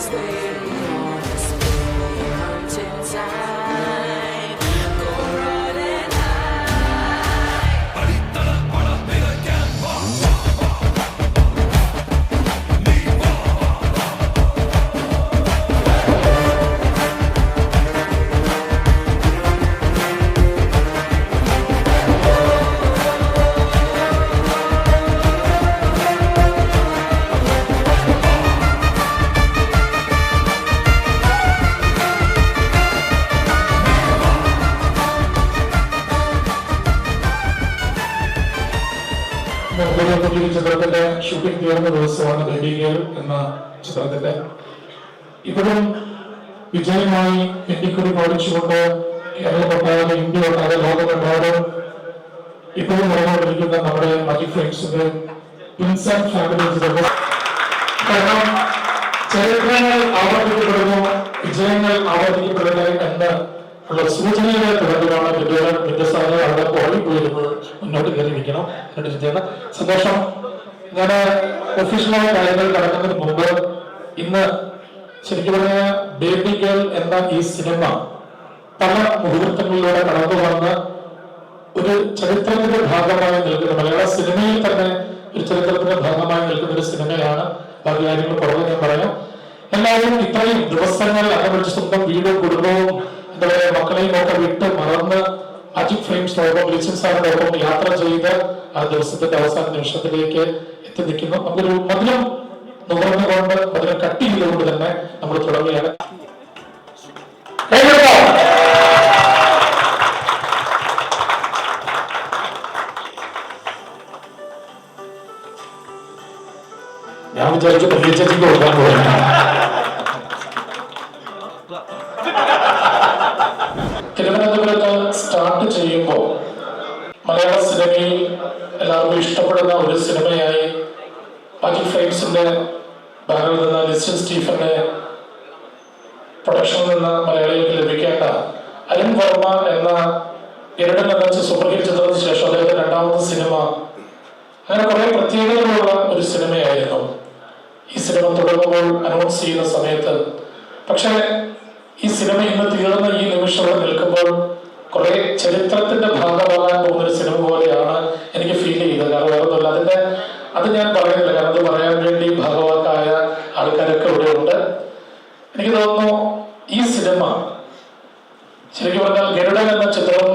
is waiting on us. We're hunting time. Go riding high. Aditala pada mega camp. ചിത്രത്തിന്റെ shooting തീർന്ന ദിവസമാണ് baby girl എന്ന ചിത്രത്തിന്റെ. ഇപ്പോഴും വിജയമായി ഇന്ത്യക്കൊടി പാലിച്ചുകൊണ്ട് കേരളമൊട്ടാകെ, ഇന്ത്യ ഒട്ടാകെ, ലോകമെമ്പാടും ഇപ്പോഴും നടന്നുകൊണ്ടിരിക്കുന്ന നമ്മുടെ മാജിക് ഫ്രെയിംസിന്റെ പ്രിൻസ് ഫാമിലി ചിത്രങ്ങൾ. കാരണം ചരിത്രങ്ങൾ ആവർത്തിക്കപ്പെടുന്നു, വിജയങ്ങൾ ആവർത്തിക്കപ്പെടുക എന്ന് ഉള്ള സൂചനയുടെ തുടർന്നാണ് വിദ്യാസാഗർ അവിടെ പോയി പോയിരുന്നത്. മുന്നോട്ട് കയറിയിരിക്കണം എന്നൊരു ചിന്തയാണ്. സന്തോഷം. ഞാൻ ഒഫീഷ്യലായ കാര്യങ്ങൾ കടക്കുന്നതിന് മുമ്പ് ഇന്ന് ശരിക്കും പറഞ്ഞ ബേബി ഗേൾ എന്ന ഈ സിനിമ പല മുഹൂർത്തങ്ങളിലൂടെ കടന്നു വന്ന് ഒരു ചരിത്രത്തിന്റെ ഭാഗമായി നിൽക്കുന്ന, മലയാള സിനിമയിൽ തന്നെ ഒരു ചരിത്രത്തിന്റെ ഭാഗമായി നിൽക്കുന്ന ഒരു സിനിമയാണ്. ബാക്കി കാര്യങ്ങൾ പുറകെ ഞാൻ പറയാം. എല്ലാവരും ഇത്രയും ദിവസങ്ങൾ അങ്ങനെ സ്വന്തം വീടും കുടുംബവും എന്താ പറയുക മക്കളെയും ഒക്കെ വിട്ട് മറന്ന് മാജിക് ഫ്രെയിംസിനോടൊപ്പം ലിസൺ സാറിനോടൊപ്പം യാത്ര ചെയ്ത് ആ ദിവസത്തിന്റെ അവസാന നിമിഷത്തിലേക്ക് എത്തി നിൽക്കുന്നു. നമുക്കൊരു മധുരം നുകർന്നുകൊണ്ട് മധുരം കട്ട് ചെയ്തുകൊണ്ട് തന്നെ നമ്മൾ തുടങ്ങുകയാണ്. ഞാൻ വിചാരിച്ചു പ്രത്യേകിച്ച് കൊടുക്കാൻ പോകുന്നു. തിരുവനന്തപുരത്ത് സ്റ്റാർട്ട് ചെയ്യുമ്പോൾ മലയാള സിനിമയിൽ എല്ലാവർക്കും ഇഷ്ടപ്പെടുന്ന ഒരു സിനിമയായി മാജിക് ഫ്രെയിംസിന്റെ ബാനറിൽ നിന്ന് ലിസൺ സ്റ്റീഫന്റെ പ്രൊഡക്ഷനിൽ നിന്ന് മലയാളികൾക്ക് ലഭിക്കേണ്ട അരുൺ വർമ്മ എന്ന ഇരടൻ എന്ന സൂപ്പർ ഹിറ്റ് ചിത്രത്തിന് ശേഷം അദ്ദേഹത്തിന്റെ രണ്ടാമത്തെ സിനിമ, അങ്ങനെ കുറെ പ്രത്യേകതകളുള്ള ഒരു സിനിമയായിരുന്നു. ഈ സിനിമ തുടങ്ങുമ്പോൾ അനൗൺസ് ചെയ്യുന്ന സമയത്ത് പക്ഷേ ഈ സിനിമ ഇന്ന് തീർന്ന ഈ നിമിഷം നിൽക്കുമ്പോൾ കുറെ ചരിത്രത്തിന്റെ ഭാഗമാകാൻ പോകുന്ന ഒരു സിനിമ പോലെയാണ് എനിക്ക് ഫീൽ ചെയ്തത്. കാരണം വേറൊന്നുമില്ല, അത് ഞാൻ പറയുന്നില്ല, കാരണം അത് പറയാൻ വേണ്ടി ഭാഗവാക്കായ ആൾക്കാരൊക്കെ ഇവിടെ ഉണ്ട്. എനിക്ക് തോന്നുന്നു ഈ സിനിമ ശരിക്കും പറഞ്ഞാൽ ഗരുഡൻ എന്ന ചിത്രം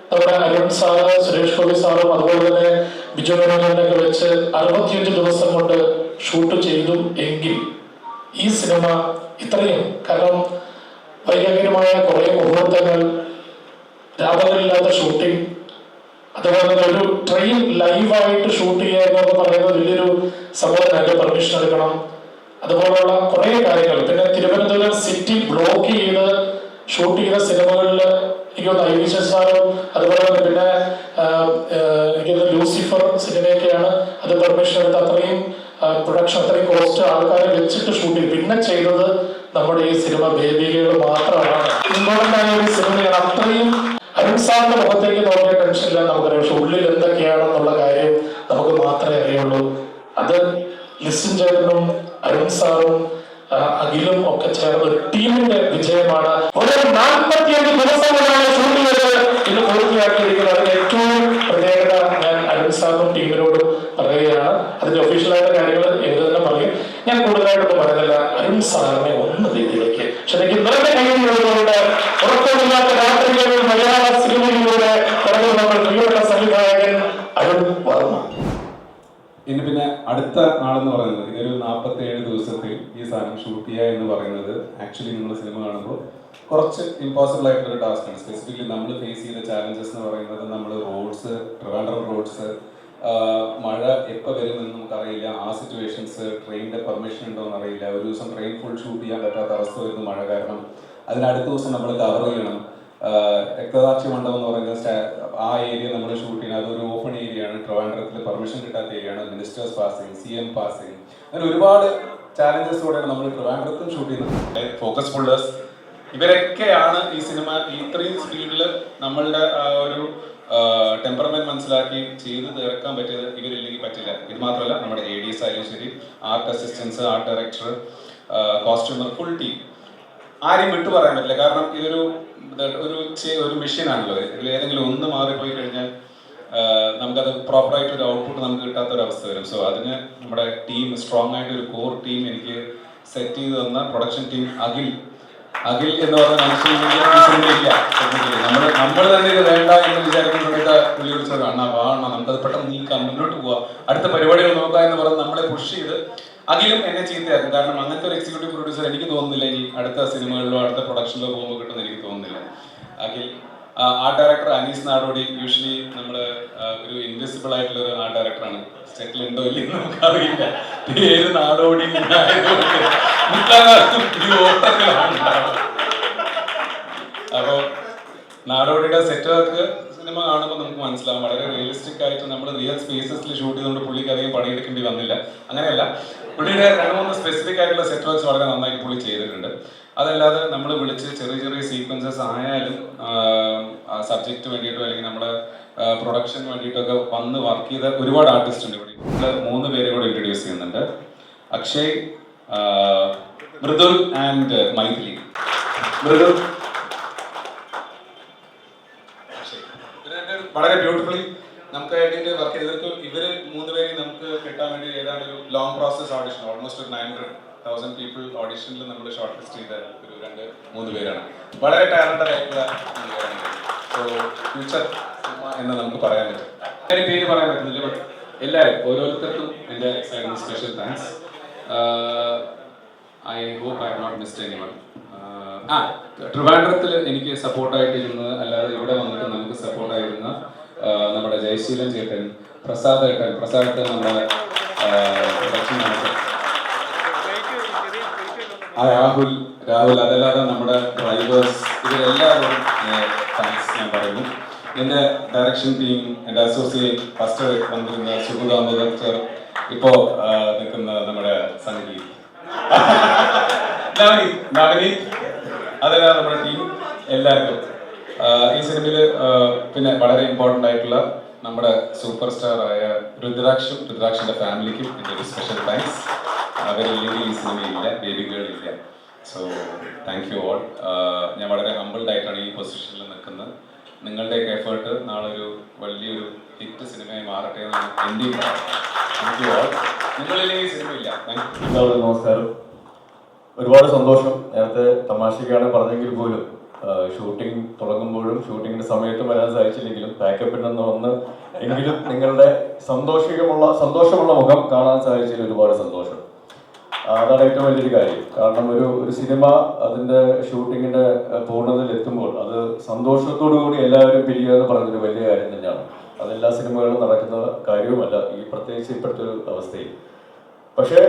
നമ്മുടെ അരുൺ സാറ്, സുരേഷ് ഗോപി സാറും അതുപോലെ തന്നെ ബിജു മേനോനൊക്കെ വെച്ച് 65 ദിവസം കൊണ്ട് ഷൂട്ട് ചെയ്തു എങ്കിൽ ഈ സിനിമ ഇത്രയും, കാരണം വൈകാരികമായ കുറെ മുഹൂർത്തങ്ങൾ, രാപകലില്ലാത്ത ഷൂട്ടിംഗ്, അതുപോലെ തന്നെ ഒരു ട്രെയിൻ ലൈവായിട്ട് ഷൂട്ട് ചെയ്യുക എന്നൊക്കെ പറയുന്നത് വലിയൊരു സംഭവം. അതിന്റെ പെർമിഷൻ എടുക്കണം, അതുപോലുള്ള കുറെ കാര്യങ്ങൾ. പിന്നെ തിരുവനന്തപുരം സിറ്റി ബ്ലോക്ക് ചെയ്ത് ഷൂട്ട് ചെയ്ത സിനിമകളിൽ എനിക്കൊന്ന് ഐവിശ സാറും അതുപോലെ തന്നെ പിന്നെ എനിക്കൊന്ന് ലൂസിഫർ സിനിമയൊക്കെയാണ് അത് പെർമിഷൻ എടുത്ത് അത്രയും പ്രൊഡക്ഷൻ, അത്രയും കോസ്റ്റ് ആൾക്കാരെ വെച്ചിട്ട് ഷൂട്ട് ചെയ്തു. പിന്നെ ചെയ്തത് നമ്മുടെ ഈ സിനിമ ബേബി ഗേൾ മാത്രമാണ്. ഇമ്പോർട്ടൻ്റ് ആയ ഒരു സിനിമയാണ്. അത്രയും അരുൺ സാറിന്റെ മുഖത്തേക്ക് നോക്കിയ ടെൻഷനില്ല നമുക്കറിയാം, പക്ഷെ ഉള്ളിൽ എന്തൊക്കെയാണെന്നുള്ള കാര്യം നമുക്ക് മാത്രമേ അറിയുള്ളൂ. അത് ലിസൺ ചേട്ടനും അരുൺ സാറും അഖിലും ഒക്കെ ചേർന്ന് ഒരു ടീമിന്റെ വിജയമാണ്. ഒരു 45 ദിവസങ്ങളാണ് ഷൂട്ട് ചെയ്തത് ഇന്ന് പൂർത്തിയാക്കിയിരിക്കുന്നത്. അതിന് ഏറ്റവും പ്രത്യേകത ഞാൻ അരുൺ സാറിനും ടീമിനോടും പറയുകയാണ്. അതിന്റെ ഒഫീഷ്യലായിട്ട് കാര്യങ്ങൾ എന്ത് തന്നെ പറയും, ഞാൻ കൂടുതലായിട്ടൊന്നും പറയുന്നില്ല. അരുൺ സാറിനെ ഒന്ന് രീതിയിലേക്ക് പക്ഷെ എനിക്ക് ഇന്നത്തെ കൈകളിലൂടെ ഉറക്കമില്ലാത്ത രാത്രികളിൽ മലയാള സിനിമയിലൂടെ കടന്നു നമ്മൾ പ്രിയപ്പെട്ട സംവിധായകൻ അരുൺ വർമ്മ. ഇനി പിന്നെ അടുത്ത നാളെന്ന് പറയുന്നത് ഇതൊരു 47 ദിവസത്തിൽ ഈ സാധനം ഷൂട്ട് ചെയ്യുക എന്ന് പറയുന്നത് ആക്ച്വലി നമ്മൾ സിനിമ കാണുമ്പോൾ കുറച്ച് ഇമ്പോസിബിൾ ആയിട്ടുള്ള ടാസ്ക് ആണ്. സ്പെസിഫിക്കലി നമ്മൾ ഫേസ് ചെയ്ത ചാലഞ്ചസ് എന്ന് പറയുന്നത് നമ്മൾ റോഡ്സ്, ട്രിവാൻഡ്രം റോഡ്സ്, മഴ എപ്പോൾ വരുമെന്ന് നമുക്കറിയില്ല. ആ സിറ്റുവേഷൻസ്, ട്രെയിനിൻ്റെ പെർമിഷൻ ഉണ്ടോ എന്നറിയില്ല. ഒരു ദിവസം ട്രെയിൻ ഫുൾ ഷൂട്ട് ചെയ്യാൻ പറ്റാത്ത അവസ്ഥ വരുന്നു മഴ കാരണം. അതിനടുത്ത ദിവസം നമ്മൾ കവർ ചെയ്യണം. രക്തസാക്ഷി മണ്ഡപം എന്ന് പറയുന്നത് ആ ഏരിയ നമ്മൾ ഷൂട്ട് ചെയ്യുന്നത് അതൊരു ഓപ്പൺ ഏരിയ ആണ്. ട്രിവാൻഡ്രത്തിൽ പെർമിഷൻ കിട്ടാത്ത ഏരിയ ആണ്. മിനിസ്റ്റേഴ്സ് പാസിങ്, CM പാസിങ്, അങ്ങനെ ഒരുപാട് ചാലഞ്ചസോടെയാണ് നമ്മൾ ട്രിവാൻഡ്രത്തും ഷൂട്ട് ചെയ്യുന്നത്. ഫോക്കസ് ഫുള്ളേഴ്സ് ഇവരൊക്കെയാണ് ഈ സിനിമ ഇത്രയും സ്പീഡിൽ നമ്മളുടെ ആ ഒരു ടെമ്പർമെന്റ് മനസ്സിലാക്കി ചെയ്ത് തീർക്കാൻ പറ്റിയത്. ഇവരില്ലെങ്കിൽ പറ്റില്ല. ഇത് മാത്രമല്ല നമ്മുടെ ADs ആയാലും ശരി, art assistance, art director, costumer, full team. ആരെയും വിട്ടു പറയാൻ പറ്റില്ല. കാരണം ഇതൊരു ഒരു മെഷീനാണല്ലോ. ഇതിൽ ഏതെങ്കിലും ഒന്ന് മാറിപ്പോയി കഴിഞ്ഞാൽ നമുക്കത് പ്രോപ്പറായിട്ട് ഒരു ഔട്ട്പുട്ട് നമുക്ക് കിട്ടാത്തൊരവസ്ഥ വരും. സോ അതിന് നമ്മുടെ ടീം, സ്ട്രോങ് ആയിട്ട് ഒരു കോർ ടീം എനിക്ക് സെറ്റ് ചെയ്ത് തന്ന പ്രൊഡക്ഷൻ ടീം, അഖിൽ എന്ന് പറഞ്ഞ മനുഷ്യനില്ല. നമ്മൾ തന്നെ ഇത് വേണ്ട എന്ന് വിചാരിക്കുന്ന സമയത്ത് പുള്ളി വിളിച്ചത് അണ്ണാ വാണ, നമുക്കത് പെട്ടെന്ന് നീക്കാം, മുന്നോട്ട് പോവാം, അടുത്ത പരിപാടികൾ നോക്കാം എന്ന് പറഞ്ഞ് നമ്മളെ പുഷ് ചെയ്ത് അഖിലും എന്നെ ചീത്തയാക്കും. കാരണം അങ്ങനത്തെ ഒരു എക്സിക്യൂട്ടീവ് പ്രൊഡ്യൂസർ എനിക്ക് തോന്നുന്നില്ല ഇനി അടുത്ത സിനിമകളിലോ അടുത്ത പ്രൊഡക്ഷനിലോ പോകുമ്പോൾ കിട്ടുമെന്ന് എനിക്ക് തോന്നുന്നില്ല. അഖിൽ, ആർട്ട് ഡയറക്ടർ അനീസ് നാടോടി. യൂഷ്വലി നമ്മൾ ഒരു ഇൻവിസിബിൾ ആയിട്ടുള്ള ഒരു ആർട്ട് ഡയറക്ടറാണ്. സെറ്റിൽ ഉണ്ടോ ഇല്ലെന്ന് നമുക്കറിയില്ല. പേര് നാടോടി അപ്പോൾ നാടോടിയുടെ സെറ്റ് വർക്ക് സിനിമ കാണുമ്പോൾ നമുക്ക് മനസ്സിലാവും. വളരെ റിയലിസ്റ്റിക് ആയിട്ട് നമ്മൾ റിയൽ സ്പേസസിൽ ഷൂട്ട് ചെയ്തുകൊണ്ട് പുള്ളിക്ക് അധികം പണിയെടുക്കേണ്ടി വന്നില്ല. അങ്ങനെയല്ല, പുള്ളിയുടെ 2-3 സ്പെസിഫിക് ആയിട്ടുള്ള സെറ്റ് വർക്ക്സ് വളരെ നന്നായി പുള്ളി ചെയ്തിട്ടുണ്ട്. അതല്ലാതെ നമ്മൾ വിളിച്ച് ചെറിയ ചെറിയ സീക്വൻസസ് ആയാലും സബ്ജക്റ്റ് വേണ്ടിയിട്ടോ അല്ലെങ്കിൽ നമ്മുടെ പ്രൊഡക്ഷന് വേണ്ടിയിട്ടൊക്കെ വന്ന് വർക്ക് ചെയ്ത ഒരുപാട് ആർട്ടിസ്റ്റ് ഉണ്ട് ഇവിടെ. 3 പേരെ കൂടെ ഇൻട്രൊഡ്യൂസ് ചെയ്യുന്നുണ്ട്. അക്ഷയ്, മൃദുൽ ആൻഡ് മൈഥിലി. മൃദുൽ, വളരെ ബ്യൂട്ടിഫുള്ളി നമുക്ക് വേണ്ടിയിട്ട് വർക്ക് ചെയ്തവർക്ക് ഇവർ 3 പേരെയും നമുക്ക് കിട്ടാൻ വേണ്ടി ഏതാണ്ട് ഒരു ലോങ് പ്രോസസ് ഓഡിഷൻ, ഓൾമോസ്റ്റ് ഒരു 900,000 പീപ്പിൾ ഓഡിഷനിൽ നമ്മൾ ഷോർട്ട് ലിസ്റ്റ് ചെയ്ത ഒരു 2-3 പേരാണ്. വളരെ ടാലന്റഡ് ആയിട്ടുള്ള സോ ഫ്യൂച്ചർ എന്ന് നമുക്ക് പറയാൻ പറ്റും. കാര്യം പേര് പറയാൻ പറ്റുന്നില്ല, ബട്ട് എല്ലാവരും ഓരോരുത്തർക്കും എൻ്റെ സൈഡിൽ special thanks. I hope I have not missed anyone. ട്രിവാൻഡ്രത്തിൽ എനിക്ക് സപ്പോർട്ടായിട്ടിരുന്നത്, അല്ലാതെ ഇവിടെ വന്നിട്ട് നമുക്ക് സപ്പോർട്ടായിരുന്ന നമ്മുടെ ജയശീലൻ ചേട്ടൻ, പ്രസാദ് ഏട്ടൻ നമ്മുടെ പ്രൊഡക്ഷൻ മാനേജർ, രാഹുൽ, അതല്ലാതെ നമ്മുടെ ഡ്രൈവേഴ്സ്, ഇവരെല്ലാവരും താങ്ക്സ് ഞാൻ പറയുന്നു. എൻ്റെ ഡയറക്ഷൻ ടീം, എൻ്റെ അസോസിയേറ്റ് ഫസ്റ്റ് വന്നിരുന്ന സുഗുദാമോദർ, ഇപ്പോൾ നിൽക്കുന്ന നമ്മുടെ സംഗീത്, നവനീത്, അതല്ലാതെ നമ്മുടെ ടീം എല്ലാവർക്കും ഈ സിനിമയിൽ പിന്നെ വളരെ ഇമ്പോർട്ടൻ്റ് ആയിട്ടുള്ള നമ്മുടെ സൂപ്പർ സ്റ്റാർ ആയ രുദ്രാക്ഷിൻ്റെ ഫാമിലിക്കും എൻ്റെ ഒരു സ്പെഷ്യൽ താങ്ക്സ്. അവരില്ലെങ്കിൽ ഈ സിനിമയില്ല, ബേബി ഗേൾ ഇല്ല. So thank you all. ഞാൻ വളരെ ഹംബിൾഡ് ആയിട്ടാണ് ഈ പൊസിഷനിൽ നിൽക്കുന്നത്. നിങ്ങളുടെയൊക്കെ എഫേർട്ട് നാളെ ഒരു വലിയൊരു ഹിറ്റ് സിനിമയായി മാറട്ടെ എന്നാണ് എൻ്റെയും പറയാം. Thank you all. നിങ്ങളില്ലെങ്കിൽ ഈ സിനിമയില്ല. Thank you. നമസ്കാരം. ഒരുപാട് സന്തോഷം. നേരത്തെ തമാശയ്ക്കാണ് പറഞ്ഞെങ്കിൽ പോലും ഷൂട്ടിംഗ് തുടങ്ങുമ്പോഴും ഷൂട്ടിങ്ങിന്റെ സമയത്തും വരാൻ സാധിച്ചില്ലെങ്കിലും പാക്കപ്പിൽ നിന്ന് വന്ന് എങ്കിലും നിങ്ങളുടെ സന്തോഷമുള്ള മുഖം കാണാൻ സാധിച്ചതിൽ ഒരുപാട് സന്തോഷം. അതാണ് ഏറ്റവും വലിയൊരു കാര്യം. കാരണം ഒരു സിനിമ അതിന്റെ ഷൂട്ടിങ്ങിന്റെ പൂർണ്ണതയിൽ എത്തുമ്പോൾ അത് സന്തോഷത്തോടു കൂടി എല്ലാവരും പിരിയുക എന്ന് പറഞ്ഞൊരു വലിയ കാര്യം തന്നെയാണ്. അതെല്ലാ സിനിമകളിലും നടക്കുന്ന കാര്യവുമല്ല, ഈ പ്രത്യേകിച്ച് ഇപ്പോഴത്തെ ഒരു അവസ്ഥയിൽ. പക്ഷേ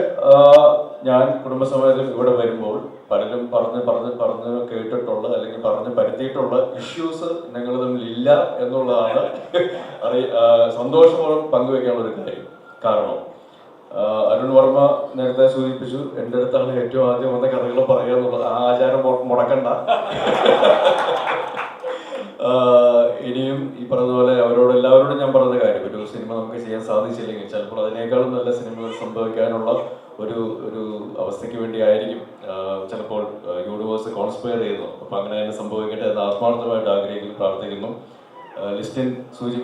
ഞാൻ കുടുംബസമേതം ഇവിടെ വരുമ്പോൾ പലരും പറഞ്ഞ് കേട്ടിട്ടുള്ള അല്ലെങ്കിൽ പറഞ്ഞ് പരത്തിയിട്ടുള്ള ഇഷ്യൂസ് ഞങ്ങൾ തമ്മിൽ ഇല്ല എന്നുള്ളതാണ് സന്തോഷപൂർവ്വം പങ്കുവെക്കാനുള്ള ഒരു കാര്യം. കാരണം അരുൺ വർമ്മ നേരത്തെ സൂചിപ്പിച്ചു, എൻ്റെ അടുത്താണ് ഏറ്റവും ആദ്യം വന്ന കഥകൾ പറയുക എന്നുള്ളത്. ആ ആചാരം മുടക്കണ്ട. ഇനിയും ഈ പറഞ്ഞതുപോലെ അവരോട് എല്ലാവരോടും ഞാൻ പറഞ്ഞ കാര്യം, ഒരു സിനിമ നമുക്ക് ചെയ്യാൻ സാധിച്ചില്ലെങ്കിൽ ചിലപ്പോൾ അതിനേക്കാളും നല്ല സിനിമകൾ സംഭവിക്കാനുള്ള ഒരു അവസ്ഥയ്ക്ക് വേണ്ടി ആയിരിക്കും ചിലപ്പോൾ യൂണിവേഴ്സ് കോൺസ്പയർ ചെയ്യുന്നു. അപ്പം അങ്ങനെ തന്നെ സംഭവിക്കട്ടെ എന്ന് ആത്മാർത്ഥമായിട്ട് ആഗ്രഹിക്കുന്നു, പ്രാർത്ഥിക്കുന്നു. ലിസ്റ്റിൻ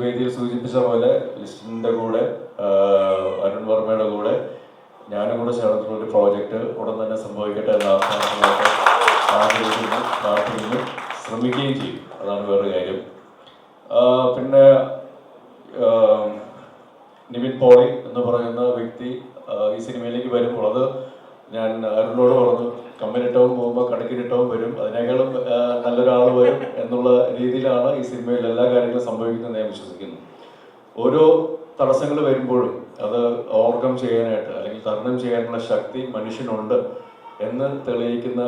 വേദിയിൽ സൂചിപ്പിച്ച പോലെ ലിസ്റ്റിൻ്റെ കൂടെ അരുൺ വർമ്മയുടെ കൂടെ ഞാനും കൂടെ ചേർന്നിട്ടുള്ള ഒരു പ്രോജക്റ്റ് ഉടൻ തന്നെ സംഭവിക്കട്ടെ എന്ന് ആത്മാർത്ഥമായിട്ട് ആഗ്രഹിക്കുന്നു, പ്രാർത്ഥിക്കുന്നു, ശ്രമിക്കുകയും ചെയ്യും. അതാണ് വേറൊരു കാര്യം. പിന്നെ നിവിൻ പോളി എന്ന് പറയുന്ന വ്യക്തി ഈ സിനിമയിലേക്ക് വരുമ്പോൾ അത് ഞാൻ അരുണിനോട് പറഞ്ഞു, കമ്പനിട്ടവും പോകുമ്പോൾ കണക്കിനിട്ടവും വരും, അതിനേക്കാളും നല്ലൊരാൾ വരും എന്നുള്ള രീതിയിലാണ് ഈ സിനിമയിൽ എല്ലാ കാര്യങ്ങളും സംഭവിക്കുന്നത് ഞാൻ വിശ്വസിക്കുന്നു. ഓരോ തടസ്സങ്ങൾ വരുമ്പോഴും അത് ഓവർകം ചെയ്യാനായിട്ട് അല്ലെങ്കിൽ തരണം ചെയ്യാനുള്ള ശക്തി മനുഷ്യനുണ്ട് എന്ന് തെളിയിക്കുന്ന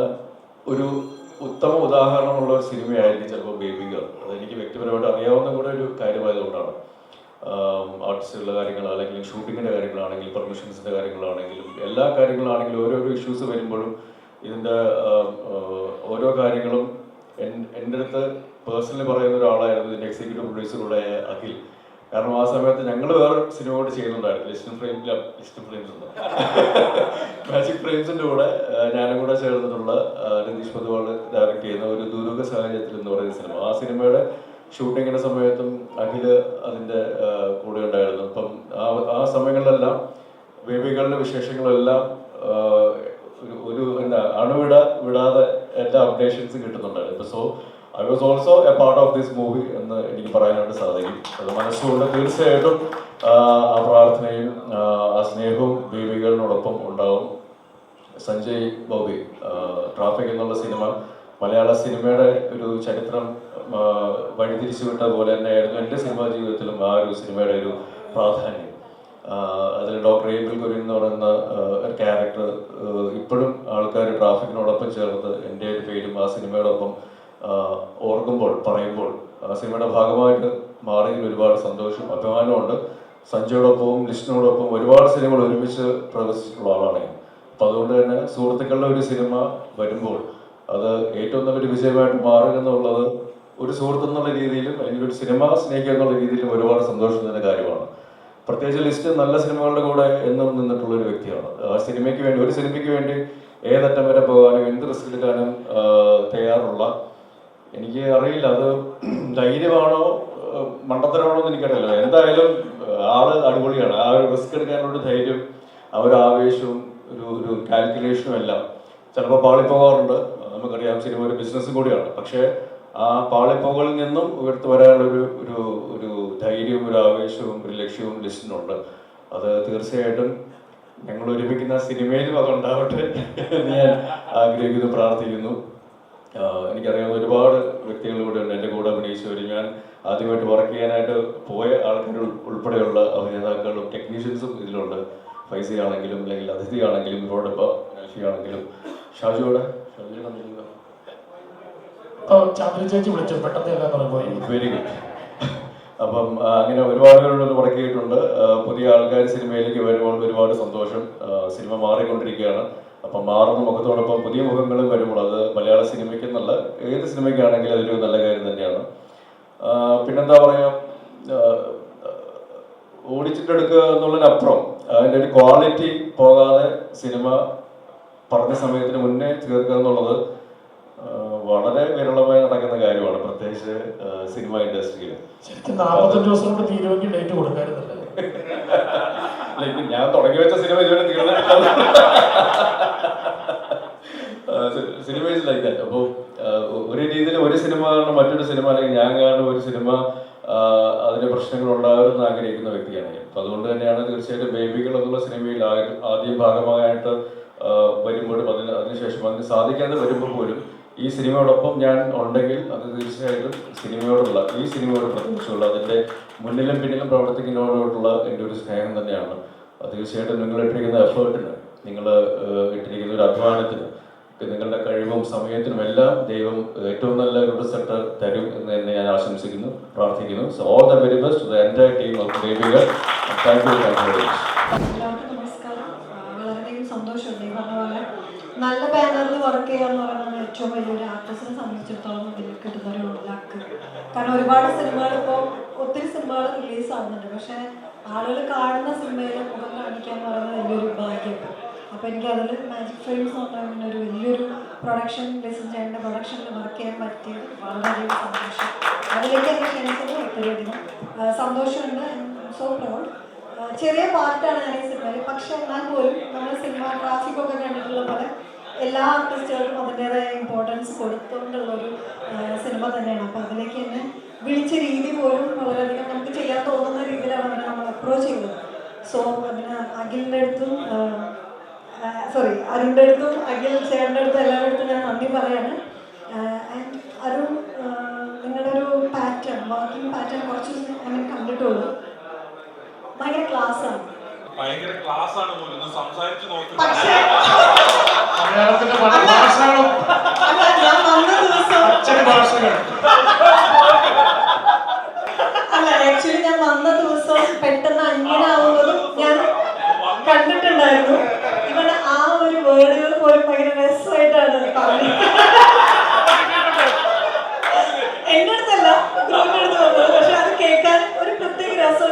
ഒരു ഉത്തമ ഉദാഹരണമുള്ള ഒരു സിനിമയായിരിക്കും ചിലപ്പോൾ ബേബി ഗേൾ. അതെനിക്ക് വ്യക്തിപരമായിട്ട് അറിയാവുന്ന കൂടെ ഒരു കാര്യമായതുകൊണ്ടാണ്. ആർട്ടിസ്റ്റുകളുടെ കാര്യങ്ങൾ അല്ലെങ്കിൽ ഷൂട്ടിങ്ങിൻ്റെ കാര്യങ്ങളാണെങ്കിലും പെർമിഷൻസിൻ്റെ കാര്യങ്ങളാണെങ്കിലും എല്ലാ കാര്യങ്ങളാണെങ്കിലും ഓരോരോ ഇഷ്യൂസ് വരുമ്പോഴും ഇതിൻ്റെ ഓരോ കാര്യങ്ങളും എൻ്റെ അടുത്ത് പേഴ്സണലി പറയുന്ന ഒരാളായിരുന്നു ഇതിൻ്റെ എക്സിക്യൂട്ടീവ് പ്രൊഡ്യൂസറുടെ അഖിൽ. കാരണം ആ സമയത്ത് ഞങ്ങൾ വേറെ സിനിമ കൂടെ ചെയ്യുന്നുണ്ടായിരുന്നു, ലിസ്റ്റ് ഫ്രെയിംസ് ഉണ്ട് മാജിക് ഫ്രെയിംസിൻ്റെ കൂടെ ഞാനും കൂടെ ചേർന്നിട്ടുള്ള രതീഷ് പൊതുവാൾ ഡയറക്റ്റ് ചെയ്യുന്ന ഒരു ദുരൂഹ സാഹചര്യത്തിൽ എന്ന് പറയുന്ന സിനിമ. ആ സിനിമയുടെ ഷൂട്ടിങ്ങിൻ്റെ സമയത്തും അഖില് അതിൻ്റെ കൂടെ ഉണ്ടായിരുന്നു. അപ്പം ആ സമയങ്ങളിലെല്ലാം ബേബികളുടെ വിശേഷങ്ങളെല്ലാം ഒരു എന്താ വിടാതെ എല്ലാ അപ്ഡേഷൻസും കിട്ടുന്നുണ്ടായിരുന്നു. ഇപ്പം so I was also A part of this movie എന്ന് എനിക്ക് പറയാനായിട്ട് സാധിക്കും. അത് മനസ്സുകൊണ്ട് തീർച്ചയായിട്ടും ആ പ്രാർത്ഥനയും ആ സ്നേഹവും ബേബികളിനോടൊപ്പം ഉണ്ടാവും. സഞ്ജയ് ബോബി, ട്രാഫിക് എന്നുള്ള സിനിമ മലയാള സിനിമയുടെ ഒരു ചരിത്രം വഴിതിരിച്ചു വിട്ട പോലെ തന്നെയായിരുന്നു എൻ്റെ സിനിമാ ജീവിതത്തിലും ആ ഒരു സിനിമയുടെ ഒരു പ്രാധാന്യം. അതിൽ ഡോക്ടർ ഏബിൾ കുര്യൻ എന്ന് പറയുന്ന ക്യാരക്ടർ ഇപ്പോഴും ആൾക്കാർ ട്രാഫിക്കിനോടൊപ്പം ചേർത്ത് എൻ്റെ ഒരു പേരും ആ സിനിമയോടൊപ്പം ഓർക്കുമ്പോൾ പറയുമ്പോൾ ആ സിനിമയുടെ ഭാഗമായിട്ട് മാറിയതിൽ ഒരുപാട് സന്തോഷം അഭിമാനമുണ്ട്. സഞ്ജയോടൊപ്പവും ലിസ്റ്റിനോടൊപ്പം ഒരുപാട് സിനിമകൾ ഒരുമിച്ച് പ്രദർശിച്ചിട്ടുള്ള ആളാണ് ഞാൻ. അപ്പം അതുകൊണ്ട് തന്നെ സുഹൃത്തുക്കളുടെ ഒരു സിനിമ വരുമ്പോൾ അത് ഏറ്റവും നല്ലൊരു വിജയമായിട്ട് മാറുക എന്നുള്ളത് ഒരു സുഹൃത്ത് എന്നുള്ള രീതിയിലും അല്ലെങ്കിൽ ഒരു സിനിമ സ്നേഹിക്കുക എന്നുള്ള രീതിയിലും ഒരുപാട് സന്തോഷത്തിൻ്റെ കാര്യമാണ്. പ്രത്യേകിച്ച് ലിസ്റ്റ് നല്ല സിനിമകളുടെ കൂടെ എന്നും നിന്നിട്ടുള്ള ഒരു വ്യക്തിയാണ്. ആ സിനിമയ്ക്ക് വേണ്ടി ഒരു സിനിമയ്ക്ക് വേണ്ടി ഏതറ്റം വരെ പോകാനും എന്ത് റിസ്ക് എടുക്കാനും തയ്യാറുള്ള, എനിക്ക് അറിയില്ല അത് ധൈര്യമാണോ മണ്ടത്തരമാണോ എന്ന് എനിക്കറിയില്ല, എന്തായാലും ആള് അടിപൊളിയാണ്. ആ ഒരു റിസ്ക് എടുക്കാനുള്ള ധൈര്യം, ആ ഒരു ആവേശവും ഒരു കാൽക്കുലേഷനും എല്ലാം ചിലപ്പോൾ പാളിപ്പോകാറുണ്ട്. നമുക്കറിയാം സിനിമ ഒരു ബിസിനസ്സും കൂടിയാണ്. പക്ഷേ ആ പാളിപ്പോകളിൽ നിന്നും ഉയർത്തി വരാനുള്ള ഒരു ധൈര്യവും ഒരു ആവേശവും ഒരു ലക്ഷ്യവും ലിസ്റ്റിനുണ്ട്. അത് തീർച്ചയായിട്ടും ഞങ്ങൾ ഒരുമിക്കുന്ന സിനിമയിലും അത് ഉണ്ടാവട്ടെ എന്ന് ഞാൻ ആഗ്രഹിക്കുന്നു, പ്രാർത്ഥിക്കുന്നു. എനിക്കറിയാവുന്ന ഒരുപാട് വ്യക്തികൾ കൂടെ ഉണ്ട് എൻ്റെ കൂടെ അഭിനയിച്ചവർ. ഞാൻ ആദ്യമായിട്ട് വർക്ക് ചെയ്യാനായിട്ട് പോയ ആൾക്കാർ ഉൾപ്പെടെയുള്ള അഭിനേതാക്കളും ടെക്നീഷ്യൻസും ഇതിലുണ്ട്. ഫൈസി ആണെങ്കിലും അല്ലെങ്കിൽ അതിഥി ആണെങ്കിലും ഇവരോടൊപ്പം ആണെങ്കിലും ഷാജുവിടെ വെരി ഗുഡ്. അപ്പം അങ്ങനെ ഒരുപാട് പേരോട് വർക്ക് ചെയ്തിട്ടുണ്ട്. പുതിയ ആൾക്കാർ സിനിമയിലേക്ക് വരുമ്പോൾ ഒരുപാട് സന്തോഷം. സിനിമ മാറിക്കൊണ്ടിരിക്കുകയാണ്. അപ്പം മാറുന്ന മുഖത്തോടൊപ്പം പുതിയ മുഖങ്ങളും വരുമ്പോൾ അത് മലയാള സിനിമയ്ക്ക് എന്നല്ല ഏത് സിനിമയ്ക്കാണെങ്കിലും അതൊരു നല്ല കാര്യം തന്നെയാണ്. പിന്നെന്താ പറയുക, ഓടിച്ചിട്ടെടുക്കുക എന്നുള്ളതിനപ്പുറം അതിൻ്റെ ഒരു ക്വാളിറ്റി പോകാതെ സിനിമ പറഞ്ഞ സമയത്തിന് മുന്നേ തീർക്കുക എന്നുള്ളത് വളരെ വിരളമായി നടക്കുന്ന കാര്യമാണ്, പ്രത്യേകിച്ച് സിനിമ ഇൻഡസ്ട്രിയിൽ. ഞാൻ തുടങ്ങി വെച്ച സിനിമ ഇതുവരെ തീർന്നിട്ടില്ല. Cinema is like that. അപ്പോൾ ഒരു രീതിയിൽ ഒരു സിനിമ കാരണം മറ്റൊരു സിനിമ അല്ലെങ്കിൽ ഞാൻ കാരണം ഒരു സിനിമ അതിന് പ്രശ്നങ്ങൾ ഉണ്ടാകുമെന്ന് ആഗ്രഹിക്കുന്ന വ്യക്തിയാണ് ഞാൻ. അപ്പം അതുകൊണ്ട് തന്നെയാണ് തീർച്ചയായിട്ടും ബേബികൾ എന്നുള്ള സിനിമയിൽ ആദ്യം ഭാഗമായിട്ട് വരുമ്പോഴും അതിനുശേഷം അതിന് സാധിക്കാതെ വരുമ്പോൾ പോലും ഈ സിനിമയോടൊപ്പം ഞാൻ ഉണ്ടെങ്കിൽ അത് തീർച്ചയായിട്ടും സിനിമയോടുള്ള ഈ സിനിമയോട് പ്രത്യേകിച്ചുള്ള അതിൻ്റെ മുന്നിലും പിന്നിലും പ്രവർത്തിക്കുന്നതോടുള്ള എൻ്റെ ഒരു സ്നേഹം തന്നെയാണ്. തീർച്ചയായിട്ടും നിങ്ങൾ ഇട്ടിരിക്കുന്ന എഫേർട്ടിന്, നിങ്ങൾ ഇട്ടിരിക്കുന്ന ഒരു അധ്വാനത്തിന്, നിങ്ങളുടെ കഴിവും സമയത്തിനും എല്ലാം ദൈവം ഏറ്റവും നല്ല ഒരു റിസൾട്ട് തരും എന്ന് തന്നെ ഞാൻ ആശംസിക്കുന്നു, പ്രാർത്ഥിക്കുന്നു. So all the very best to the entire team of ബേബികൾ. Thank you very much. എല്ലാവർക്കും നമസ്കാരം. വളരെയധികം സന്തോഷമുണ്ട്. ഈ പറഞ്ഞ പോലെ നല്ല ബാനറിൽ വർക്ക് ചെയ്യുക എന്ന് പറയുന്നത് ഏറ്റവും വലിയൊരു ആർട്ടിസ്റ്റിനെ സംബന്ധിച്ചിടത്തോളം ഇതിൽ കിട്ടുന്ന ഒരു ലക്ക്. കാരണം ഒരുപാട് സിനിമകൾ ഇപ്പോൾ ഒത്തിരി സിനിമകൾ റിലീസാവുന്നുണ്ട്, പക്ഷേ ആളുകൾ കാണുന്ന സിനിമയിൽ മുഖം കാണിക്കുക എന്ന് പറയുന്നത് വലിയൊരു ഭാഗ്യം. അപ്പോൾ എനിക്ക് അതിൽ മാജിക് ഫ്രെയിംസ് എന്ന് പറഞ്ഞാൽ ഒരു വലിയൊരു പ്രൊഡക്ഷൻ ലിസൺ ചെയ്യേണ്ട പ്രൊഡക്ഷനിൽ വർക്ക് ചെയ്യാൻ പറ്റിയത് വളരെയധികം സന്തോഷം. അതിലേക്ക് എന്നെ ക്ഷണിച്ചത് ഒത്തിരിയധികം സന്തോഷമുണ്ട്. So proud. ചെറിയ പാർട്ടാണ് ഞാൻ ഈ സിനിമയിൽ, പക്ഷെ എന്നാൽ പോലും നമ്മൾ സിനിമ ട്രാഫിക്കൊക്കെ കണ്ടിട്ടുള്ള പോലെ എല്ലാ ആർട്ടിസ്റ്റുകൾക്കും അതിൻ്റെതായ ഇമ്പോർട്ടൻസ് കൊടുത്തുകൊണ്ടുള്ളൊരു സിനിമ തന്നെയാണ്. അപ്പോൾ അതിലേക്ക് എന്നെ വിളിച്ച രീതി പോലും വളരെയധികം നമുക്ക് ചെയ്യാൻ തോന്നുന്ന രീതിയിലാണ് അവരെ നമ്മൾ അപ്രോച്ച് ചെയ്തത്. സോ അതിന് അഖിലിൻ്റെ അടുത്തും അരുണിൻ്റെ അടുത്തും അഖിൽ ചേട്ടൻ്റെ അടുത്തും എല്ലാവരുടെ അടുത്തും ഞാൻ നന്ദി പറയാണ്. ആൻഡ് അരുൺ, നിങ്ങളുടെ ഒരു പാറ്റേൺ, വർക്കിംഗ് പാറ്റേൺ കുറച്ച് അങ്ങനെ കണ്ടിട്ടുള്ളൂ. ഭയങ്കര ക്ലാസ്സാണ്. പക്ഷേ ഞാൻ വന്ന ദിവസം ആക്ച്വലി ഞാൻ വന്ന ദിവസം പെട്ടെന്ന് അങ്ങനെ ആവുന്നതും ഞാൻ കണ്ടിട്ടുണ്ടായിരുന്നു. ഇവിടെ ആ ഒരു വേർഡുകൾ പോലും ഭയങ്കര രസമായിട്ടാണ് പറഞ്ഞത്. എൻ്റെ അടുത്തല്ല, ഗ്രൂപ്പിൻ്റെ അടുത്ത് വന്നത്. പക്ഷെ അത് കേൾക്കാൻ ഒരു പ്രത്യേക രസം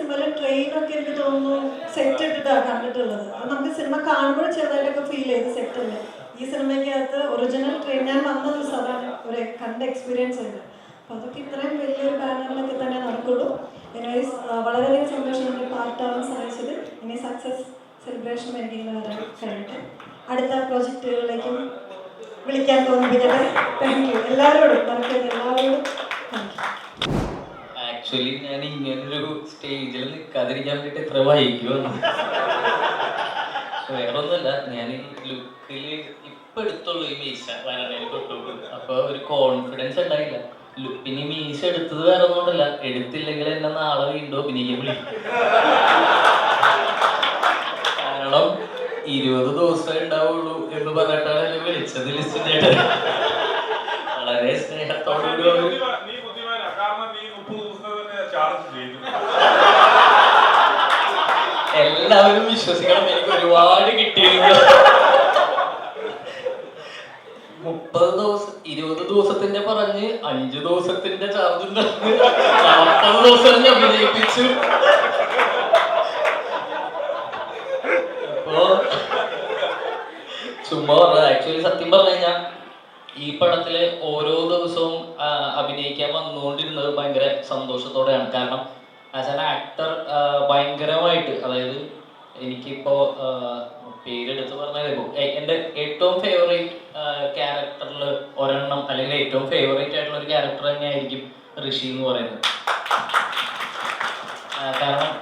സിനിമയിൽ ട്രെയിനൊക്കെ എനിക്ക് തോന്നുന്നു സെറ്റ് ഇട്ടിട്ടാണ് കണ്ടിട്ടുള്ളത്. അത് നമുക്ക് സിനിമ കാണുമ്പോൾ ചെറുതായിട്ടൊക്കെ ഫീൽ ചെയ്ത് സെറ്റ് അല്ലേ. ഈ സിനിമയ്ക്കകത്ത് ഒറിജിനൽ ട്രെയിൻ ഞാൻ വന്ന ദിവസം അതാണ് ഒരു കണ്ട എക്സ്പീരിയൻസ് ഉണ്ട്. അപ്പോൾ അതൊക്കെ ഇത്രയും വലിയൊരു ബാനറിലൊക്കെ തന്നെ നടക്കുള്ളൂ. എനിവേസ് വളരെയധികം സന്തോഷം നമ്മൾ പാർട്ടാവാൻ സാധിച്ചത്. ഇനി സക്സസ് സെലിബ്രേഷൻ വേണ്ടിയിട്ട് വരാൻ കഴിയട്ടെ. അടുത്ത പ്രോജക്റ്റുകളിലേക്കും വിളിക്കാൻ തോന്നിപ്പിക്കട്ടെ. താങ്ക് യു എല്ലാവരോടും, മറക്കരുത് എല്ലാവരോടും താങ്ക് യു. ആക്ച്വലി ഞാൻ ഇങ്ങനൊരു സ്റ്റേജിൽ നിൽക്കാതിരിക്കാൻ വേണ്ടിയിട്ട് എത്ര വൈകുമെന്ന്. വേറെ ഒന്നുമല്ല, ഞാൻ ഈ ലുക്കിൽ ഇപ്പം എടുത്തുള്ളൂ ഈ മീശ വരണയിൽ തൊട്ടുള്ളൂ. അപ്പോൾ ഒരു കോൺഫിഡൻസ് ഉണ്ടായില്ല. പിന്നെ ഈ മീശ എടുത്തത് വേറെ ഒന്നുകൊണ്ടല്ല, എടുത്തില്ലെങ്കിൽ എന്നെ നാളെ വീണ്ടും അഭിനയിക്കാൻ വിളിക്കും. കാരണം 20 ദിവസമേ ഉണ്ടാവുള്ളൂ എന്ന് പറഞ്ഞിട്ടാണ് എന്നെ വിളിച്ചത് ലിസ്റ്റിനായിട്ട്. വളരെ സ്നേഹത്തോടുകൂടി എല്ലാവരും വിശ്വസിക്കണം, എനിക്ക് ഒരുപാട് കിട്ടിയിരുന്നു. 30 ദിവസം 20 ദിവസത്തിന്റെ പറഞ്ഞ് 5 ദിവസത്തിന്റെ ചാർജ് ഉണ്ടായിരുന്നു. 40 ദിവസം ഞാൻ അഭിനയിപ്പിച്ചു. അപ്പോ ചുമ്മാ പറഞ്ഞത്. ആക്ച്വലി സത്യം പറഞ്ഞു കഴിഞ്ഞാൽ ഈ പടത്തില് ഓരോ ദിവസവും അഭിനയിക്കാൻ വന്നുകൊണ്ടിരുന്നത് ഭയങ്കര സന്തോഷത്തോടെയാണ്. കാരണം ആസ് ആൻ ആക്ടർ ഭയങ്കരമായിട്ട്, അതായത് എനിക്കിപ്പോ പേരെടുത്ത് പറഞ്ഞാൽ എൻ്റെ ഏറ്റവും ഫേവറേറ്റ് ക്യാരക്ടറിൽ ഒരെണ്ണം, അല്ലെങ്കിൽ ഏറ്റവും ഫേവറേറ്റ് ആയിട്ടുള്ള ഒരു ക്യാരക്ടർ തന്നെയായിരിക്കും ഋഷി എന്ന് പറയുന്നത്. കാരണം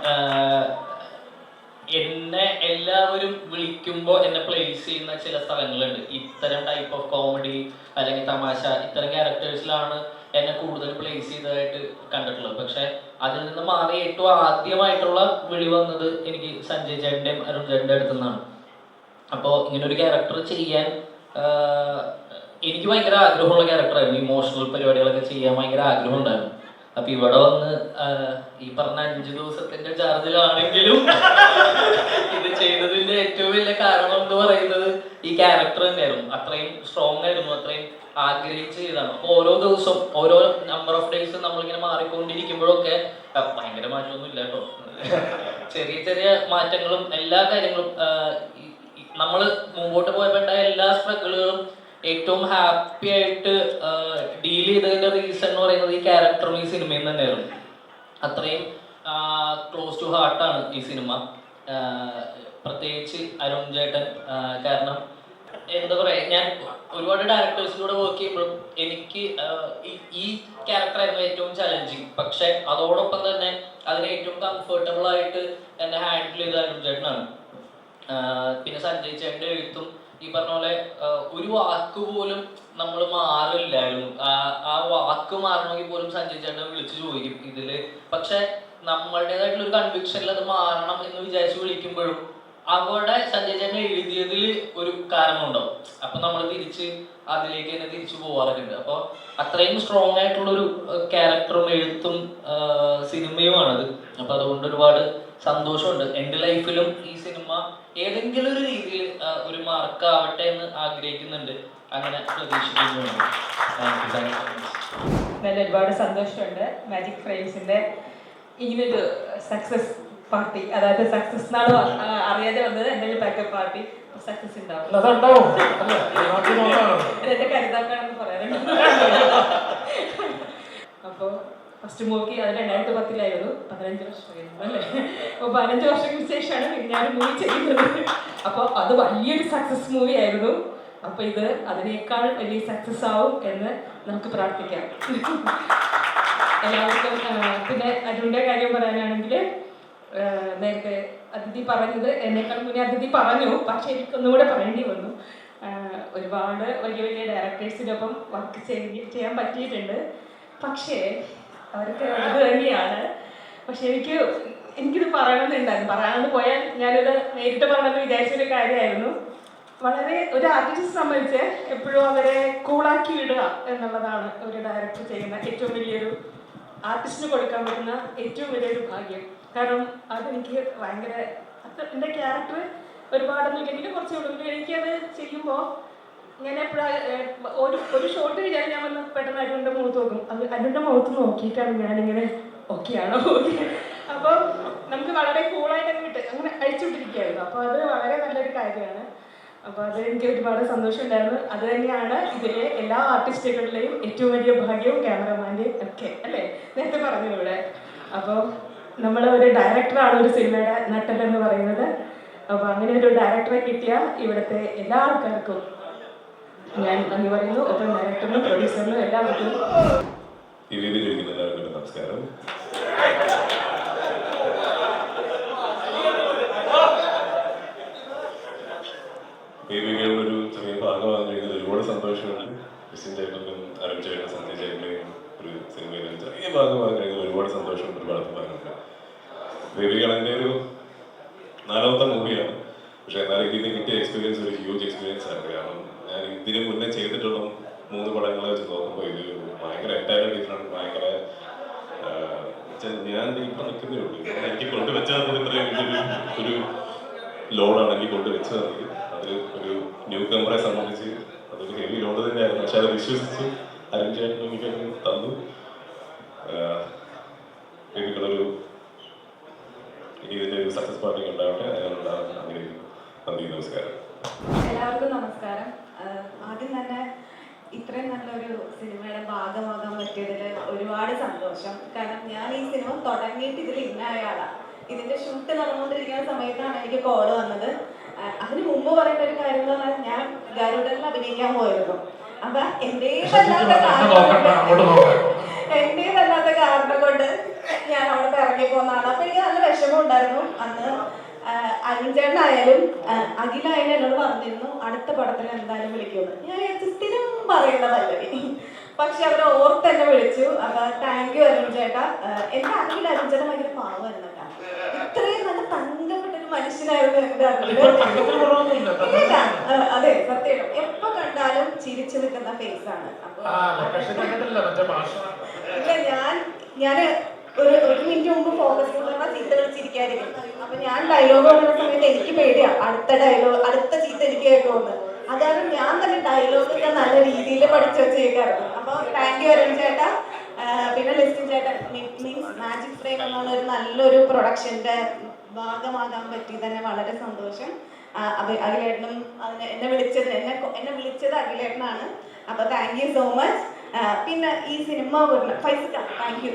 എന്നെ എല്ലാവരും വിളിക്കുമ്പോൾ എന്നെ പ്ലേസ് ചെയ്യുന്ന ചില സ്ഥലങ്ങളുണ്ട്. ഇത്തരം ടൈപ്പ് ഓഫ് കോമഡി അല്ലെങ്കിൽ തമാശ, ഇത്തരം ക്യാരക്ടേഴ്സിലാണ് എന്നെ കൂടുതൽ പ്ലേസ് ചെയ്തതായിട്ട് കണ്ടിട്ടുള്ളത്. പക്ഷെ അതിൽ നിന്ന് മാറി ഏറ്റവും ആദ്യമായിട്ടുള്ള വിളി വന്നത് എനിക്ക് സഞ്ജയ് ചേട്ടൻ്റെയും അരുൺ ചേട്ടൻ്റെ അടുത്തു നിന്നാണ്. അപ്പോൾ ഇങ്ങനൊരു ക്യാരക്ടർ ചെയ്യാൻ എനിക്ക് ഭയങ്കര ആഗ്രഹമുള്ള ക്യാരക്ടറായിരുന്നു. ഇമോഷണൽ പരിപാടികളൊക്കെ ചെയ്യാൻ ഭയങ്കര ആഗ്രഹം ഉണ്ടായിരുന്നു. അപ്പൊ ഇവിടെ വന്ന് ഈ പറഞ്ഞ 5 ദിവസത്തിന്റെ ചാർജിലാണെങ്കിലും ഇത് ചെയ്തതിന്റെ ഏറ്റവും വലിയ കാരണം എന്ന് പറയുന്നത് ഈ ക്യാരക്ടർ തന്നെയായിരുന്നു. അത്രയും സ്ട്രോങ് ആയിരുന്നു, അത്രയും ആഗ്രഹിച്ച് ചെയ്താണ്. അപ്പൊ ഓരോ ദിവസവും ഓരോ നമ്പർ ഓഫ് ഡേയ്സ് നമ്മളിങ്ങനെ മാറിക്കൊണ്ടിരിക്കുമ്പോഴൊക്കെ ഭയങ്കര മാറ്റമൊന്നും ഇല്ല കേട്ടോ. ചെറിയ ചെറിയ മാറ്റങ്ങളും എല്ലാ കാര്യങ്ങളും നമ്മൾ മുമ്പോട്ട് പോയപ്പോൾ ഉണ്ടായ എല്ലാ സ്ട്രഗിളുകളും ഏറ്റവും ഹാപ്പി ആയിട്ട് ഡീൽ ചെയ്തതിന്റെ റീസൺ എന്ന് പറയുന്നത് ഈ ക്യാരക്ടറും ഈ സിനിമയും തന്നെയായിരുന്നു. അത്രയും ക്ലോസ് ടു ഹാർട്ടാണ് ഈ സിനിമ. പ്രത്യേകിച്ച് അരുൺ ചേട്ടൻ. കാരണം എന്താ പറയാ, ഞാൻ ഒരുപാട് ഡയറക്ടേഴ്സിലൂടെ വർക്ക് ചെയ്യുമ്പോഴും എനിക്ക് ഈ ക്യാരക്ടറായിരുന്നു ഏറ്റവും ചലഞ്ചിങ്. പക്ഷെ അതോടൊപ്പം തന്നെ അതിനെ ഏറ്റവും കംഫർട്ടബിൾ ആയിട്ട് എന്നെ ഹാൻഡിൽ ചെയ്ത അരുൺ ചേട്ടനാണ്. പിന്നെ സഞ്ജയ് ചേട്ടൻ്റെ എഴുത്തും ഈ പറഞ്ഞ പോലെ ഒരു വാക്ക് പോലും നമ്മൾ മാറില്ലായിരുന്നു. ആ വാക്ക് മാറണമെങ്കിൽ പോലും സഞ്ജയ് ചേട്ടനെ വിളിച്ച് ചോദിക്കും ഇതില്. പക്ഷെ നമ്മളുടേതായിട്ടുള്ള ഒരു കൺവിക്ഷനിൽ അത് മാറണം എന്ന് വിചാരിച്ച് വിളിക്കുമ്പോഴും അവിടെ സഞ്ജയ് ചേട്ടൻ എഴുതിയതിൽ ഒരു കാരണം ഉണ്ടാവും. അപ്പൊ നമ്മൾ തിരിച്ച് അതിലേക്ക് തന്നെ തിരിച്ചു പോകാറൊക്കെ ഉണ്ട്. അപ്പോൾ അത്രയും സ്ട്രോങ് ആയിട്ടുള്ളൊരു ക്യാരക്ടറും എഴുത്തും സിനിമയുമാണത്. അപ്പൊ അതുകൊണ്ട് ഒരുപാട് സന്തോഷമുണ്ട്. എൻ്റെ ലൈഫിലും ഈ സിനിമ ഏതെങ്കിലും ഒരു രീതിയിൽ ഒരു മാർക്കാവട്ടെ എന്ന് ആഗ്രഹിക്കുന്നുണ്ട്. അങ്ങനെ പ്രതീക്ഷിക്കുന്നുണ്ട്. നല്ല ഒരുപാട് സന്തോഷമുണ്ട്. മാജിക് ഫ്രെയിംസിന്റെ ഇങ്ങനൊരു സക്സസ് പാർട്ടി, അതായത് സക്സസ് എന്നാണ് അറിയാതെ വന്നത്. എന്തെങ്കിലും ബാക്കപ്പ് പാർട്ടി സക്സസ് ഉണ്ടാവും. എന്റെ കരുതാക്കാണെന്ന് പറയാറുണ്ട്. അപ്പോൾ ഫസ്റ്റ് മൂവി അത് 2010 15 വർഷമായിരുന്നു അല്ലേ. അപ്പോൾ 15 വർഷങ്ങൾക്ക് ശേഷമാണ് ഞാൻ മൂവി ചെയ്യുന്നത്. അപ്പോൾ അത് വലിയൊരു സക്സസ് മൂവി ആയിരുന്നു. അപ്പോൾ ഇത് അതിനേക്കാൾ വലിയ സക്സസ് ആവും എന്ന് നമുക്ക് പ്രാർത്ഥിക്കാം എല്ലാവർക്കും. പിന്നെ അരുണിൻ്റെ കാര്യം പറയാനാണെങ്കിൽ, നേരത്തെ അതിഥി പറഞ്ഞത് എന്നേക്കാൾ മുന്നേ അതിഥി പറഞ്ഞു, പക്ഷെ എനിക്കൊന്നും കൂടെ പറയേണ്ടി വന്നു. ഒരുപാട് വലിയ വലിയ ഡയറക്ടേഴ്സിനൊപ്പം വർക്ക് ചെയ്യാൻ പറ്റിയിട്ടുണ്ട്. പക്ഷേ അവർക്ക് അത് തന്നെയാണ്. പക്ഷെ എനിക്കിത് പറയണമെന്നുണ്ടായിരുന്നു. പറയാതെ പോയാൽ ഞാനിത് നേരിട്ട് പറയണമെന്ന് വിചാരിച്ചൊരു കാര്യമായിരുന്നു. വളരെ ഒരു ആർട്ടിസ്റ്റിനെ സംബന്ധിച്ച് എപ്പോഴും അവരെ കൂളാക്കി വിടുക എന്നുള്ളതാണ് ഒരു ഡയറക്ടർ ചെയ്യുന്ന ഏറ്റവും വലിയൊരു, ആർട്ടിസ്റ്റിന് കൊടുക്കാൻ പറ്റുന്ന ഏറ്റവും വലിയൊരു ഭാഗ്യം. കാരണം അതെനിക്ക് ഭയങ്കര, എൻ്റെ ക്യാരക്ടർ ഒരുപാടൊന്നും ഇല്ലെങ്കിലും കുറച്ചേ ഉള്ളൂ. എനിക്കത് ചെയ്യുമ്പോൾ ഞാൻ എപ്പോഴും ഒരു ഷോട്ട് കഴിഞ്ഞാൽ ഞാൻ വന്ന് പെട്ടെന്ന് അരുണിൻ്റെ മുഖത്ത് നോക്കും. അത് അരുണിൻ്റെ മുഖത്ത് നോക്കിയിട്ടാണ് ഞാനിങ്ങനെ ഓക്കെ ആണോ ഓക്കെ അപ്പോൾ നമുക്ക് വളരെ കൂളായിട്ട് അങ്ങനെ അഴിച്ചുവിട്ടിരിക്കുകയായിരുന്നു. അപ്പോൾ അത് വളരെ നല്ലൊരു കാര്യമാണ്. അപ്പോൾ അത് എനിക്ക് ഒരുപാട് സന്തോഷമുണ്ടായിരുന്നു. അത് തന്നെയാണ് ഇതിലെ എല്ലാ ആർട്ടിസ്റ്റുകളുടെയും ഏറ്റവും വലിയ ഭാഗ്യവും ക്യാമറമാൻ്റെയും ഒക്കെ അല്ലേ, നേരത്തെ പറഞ്ഞു ഇവിടെ. അപ്പോൾ നമ്മൾ ഒരു ഡയറക്ടറാണ് ഒരു സിനിമയുടെ നട്ടലെന്ന് പറയുന്നത്. അപ്പോൾ അങ്ങനെ ഒരു ഡയറക്ടറെ കിട്ടിയ ഇവിടുത്തെ എല്ലാ ആൾക്കാർക്കും ഞാൻ നന്ദി പറയുന്നു. ഒപ്പം ഡയറക്ടറിനും പ്രൊഡ്യൂസറിനും എല്ലാവർക്കും. ഈ വേദിയിലിരിക്കുന്ന എല്ലാവർക്കും നമസ്കാരം. വേദികളുടെ ഒരു ചെറിയ ഭാഗമാകാൻ കഴിഞ്ഞാൽ ഒരുപാട് സന്തോഷമുണ്ട്. ക്രിസ്ത്യൻ ചേട്ടനും അരുൺ ചേട്ടനും സഞ്ജയ് ചേട്ടനെയും ഒരു സിനിമയിൽ ചെറിയ ഭാഗമാകാൻ കഴിഞ്ഞാൽ ഒരുപാട് സന്തോഷമുണ്ട്, ഒരുപാട് അഭിമാനമുണ്ട്. വേദികൾ എൻ്റെ ഒരു 4ാമത്തെ മൂവിയാണ്. പക്ഷെ എന്നാലും ഇതിന് കിട്ടിയ എക്സ്പീരിയൻസ് ഒരു ഹ്യൂജ് എക്സ്പീരിയൻസ് ആണ്. കാരണം ഞാൻ ഇതിന് മുന്നേ ചെയ്തിട്ടുള്ള 3 പടങ്ങളെ വെച്ച് നോക്കുമ്പോൾ ഇത് ഭയങ്കര എൻറ്റയർലി ഡിഫറെൻറ്റ്, ഭയങ്കര ഞാൻ ഇപ്പം നിൽക്കുന്നേ ഉള്ളൂ. എനിക്ക് കൊണ്ടുവച്ചാൽ ഇത്രയും ഒരു ലോഡാണ് എനിക്ക് കൊണ്ടുവച്ചത്. അത് ഒരു ന്യൂ കമ്പറെ സംബന്ധിച്ച് അതൊരു ഹെവി ലോഡ് തന്നെയായിരുന്നു. പക്ഷെ അത് വിശ്വസിച്ച് അരുൺ ചേട്ടൻ എനിക്ക് തന്നു. എനിക്കുള്ളൊരു ഇനി ഇതിൻ്റെ ഒരു സക്സസ് പാർട്ടി ഉണ്ടാവട്ടെ. അതിനുണ്ടാകുന്ന അങ്ങനെ നന്ദി, നമസ്കാരം. എല്ലാവർക്കും നമസ്കാരം. ആദ്യം തന്നെ ഇത്രയും നല്ലൊരു സിനിമയുടെ ഭാഗമാകാൻ പറ്റിയതിൽ ഒരുപാട് സന്തോഷം. കാരണം ഞാൻ ഈ സിനിമ തുടങ്ങിയിട്ട് ഇതിൽ ഇന്നായ ആളാണ്. ഇതിന്റെ ഷൂട്ട് നടന്നുകൊണ്ടിരിക്കുന്ന സമയത്താണ് എനിക്ക് കോള് വന്നത്. അതിന് മുമ്പ് പറയുന്ന ഒരു കാര്യം എന്ന് പറഞ്ഞാൽ ഞാൻ ഗരുഡനിൽ അഭിനയിക്കാൻ പോയിരുന്നു. അപ്പൊ എന്റേതല്ലാത്ത കാരണം കൊണ്ട് ഞാൻ അവിടെ ഇറങ്ങി പോകുന്നതാണ്. അപ്പൊ എനിക്ക് നല്ല വിഷമം ഉണ്ടായിരുന്നു. അന്ന് അരുൺ ചേട്ടനായാലും അഖിലായാലും എന്നോട് പറഞ്ഞിരുന്നു അടുത്ത പടത്തിൽ എന്തായാലും വിളിക്കുമെന്ന്. ഞാൻ സ്ഥിരം പറയുന്ന പല്ലവി, പക്ഷെ അവർ ഓർത്ത് എന്നെ വിളിച്ചു. അപ്പൊ താങ്ക് യു അരുൺ ചേട്ടാ. എന്റെ അഖിൽ അരുൺ ചേട്ടൻ ഭയങ്കര പാവമായിരുന്നു കേട്ടോ. ഇത്രയും നല്ല തങ്കപ്പെട്ടൊരു മനുഷ്യനായിരുന്നു എന്റെ അഖിൽ. അതെ, സത്യം. എപ്പോ കണ്ടാലും ചിരിച്ചു നിൽക്കുന്ന ഫേസ് ആണ്. ഇല്ല, ഞാൻ ഒരു മിനിറ്റ് മുമ്പ് ഫോക്കസ് കൊണ്ടുവന്നാൽ ചീത്ത വിളിച്ചിരിക്കായിരിക്കും. അപ്പൊ ഞാൻ ഡയലോഗ് പറയുന്ന സമയത്ത് എനിക്ക് പേടിയാ അടുത്ത ചീത്ത എനിക്ക് കേൾക്കുമെന്ന്. അതാണ് ഞാൻ തന്നെ ഡയലോഗൊക്കെ നല്ല രീതിയിൽ പഠിച്ചു വെച്ചേക്കായിരുന്നു. അപ്പൊ താങ്ക് യു അരുൺ ചേട്ടാ. പിന്നെ ലിസ്റ്റിൻ ചേട്ടൻ മീൻസ് മാജിക് ഫ്രെയിം എന്നുള്ള ഒരു നല്ലൊരു പ്രൊഡക്ഷന്റെ ഭാഗമാകാൻ പറ്റി തന്നെ വളരെ സന്തോഷം. അഖിലേട്ടനും എന്നെ വിളിച്ചത് അഖിലേട്ടനാണ്. അപ്പൊ താങ്ക് യു സോ മച്ച്. പിന്നെ ഈ സിനിമ പൈസ താങ്ക് യു.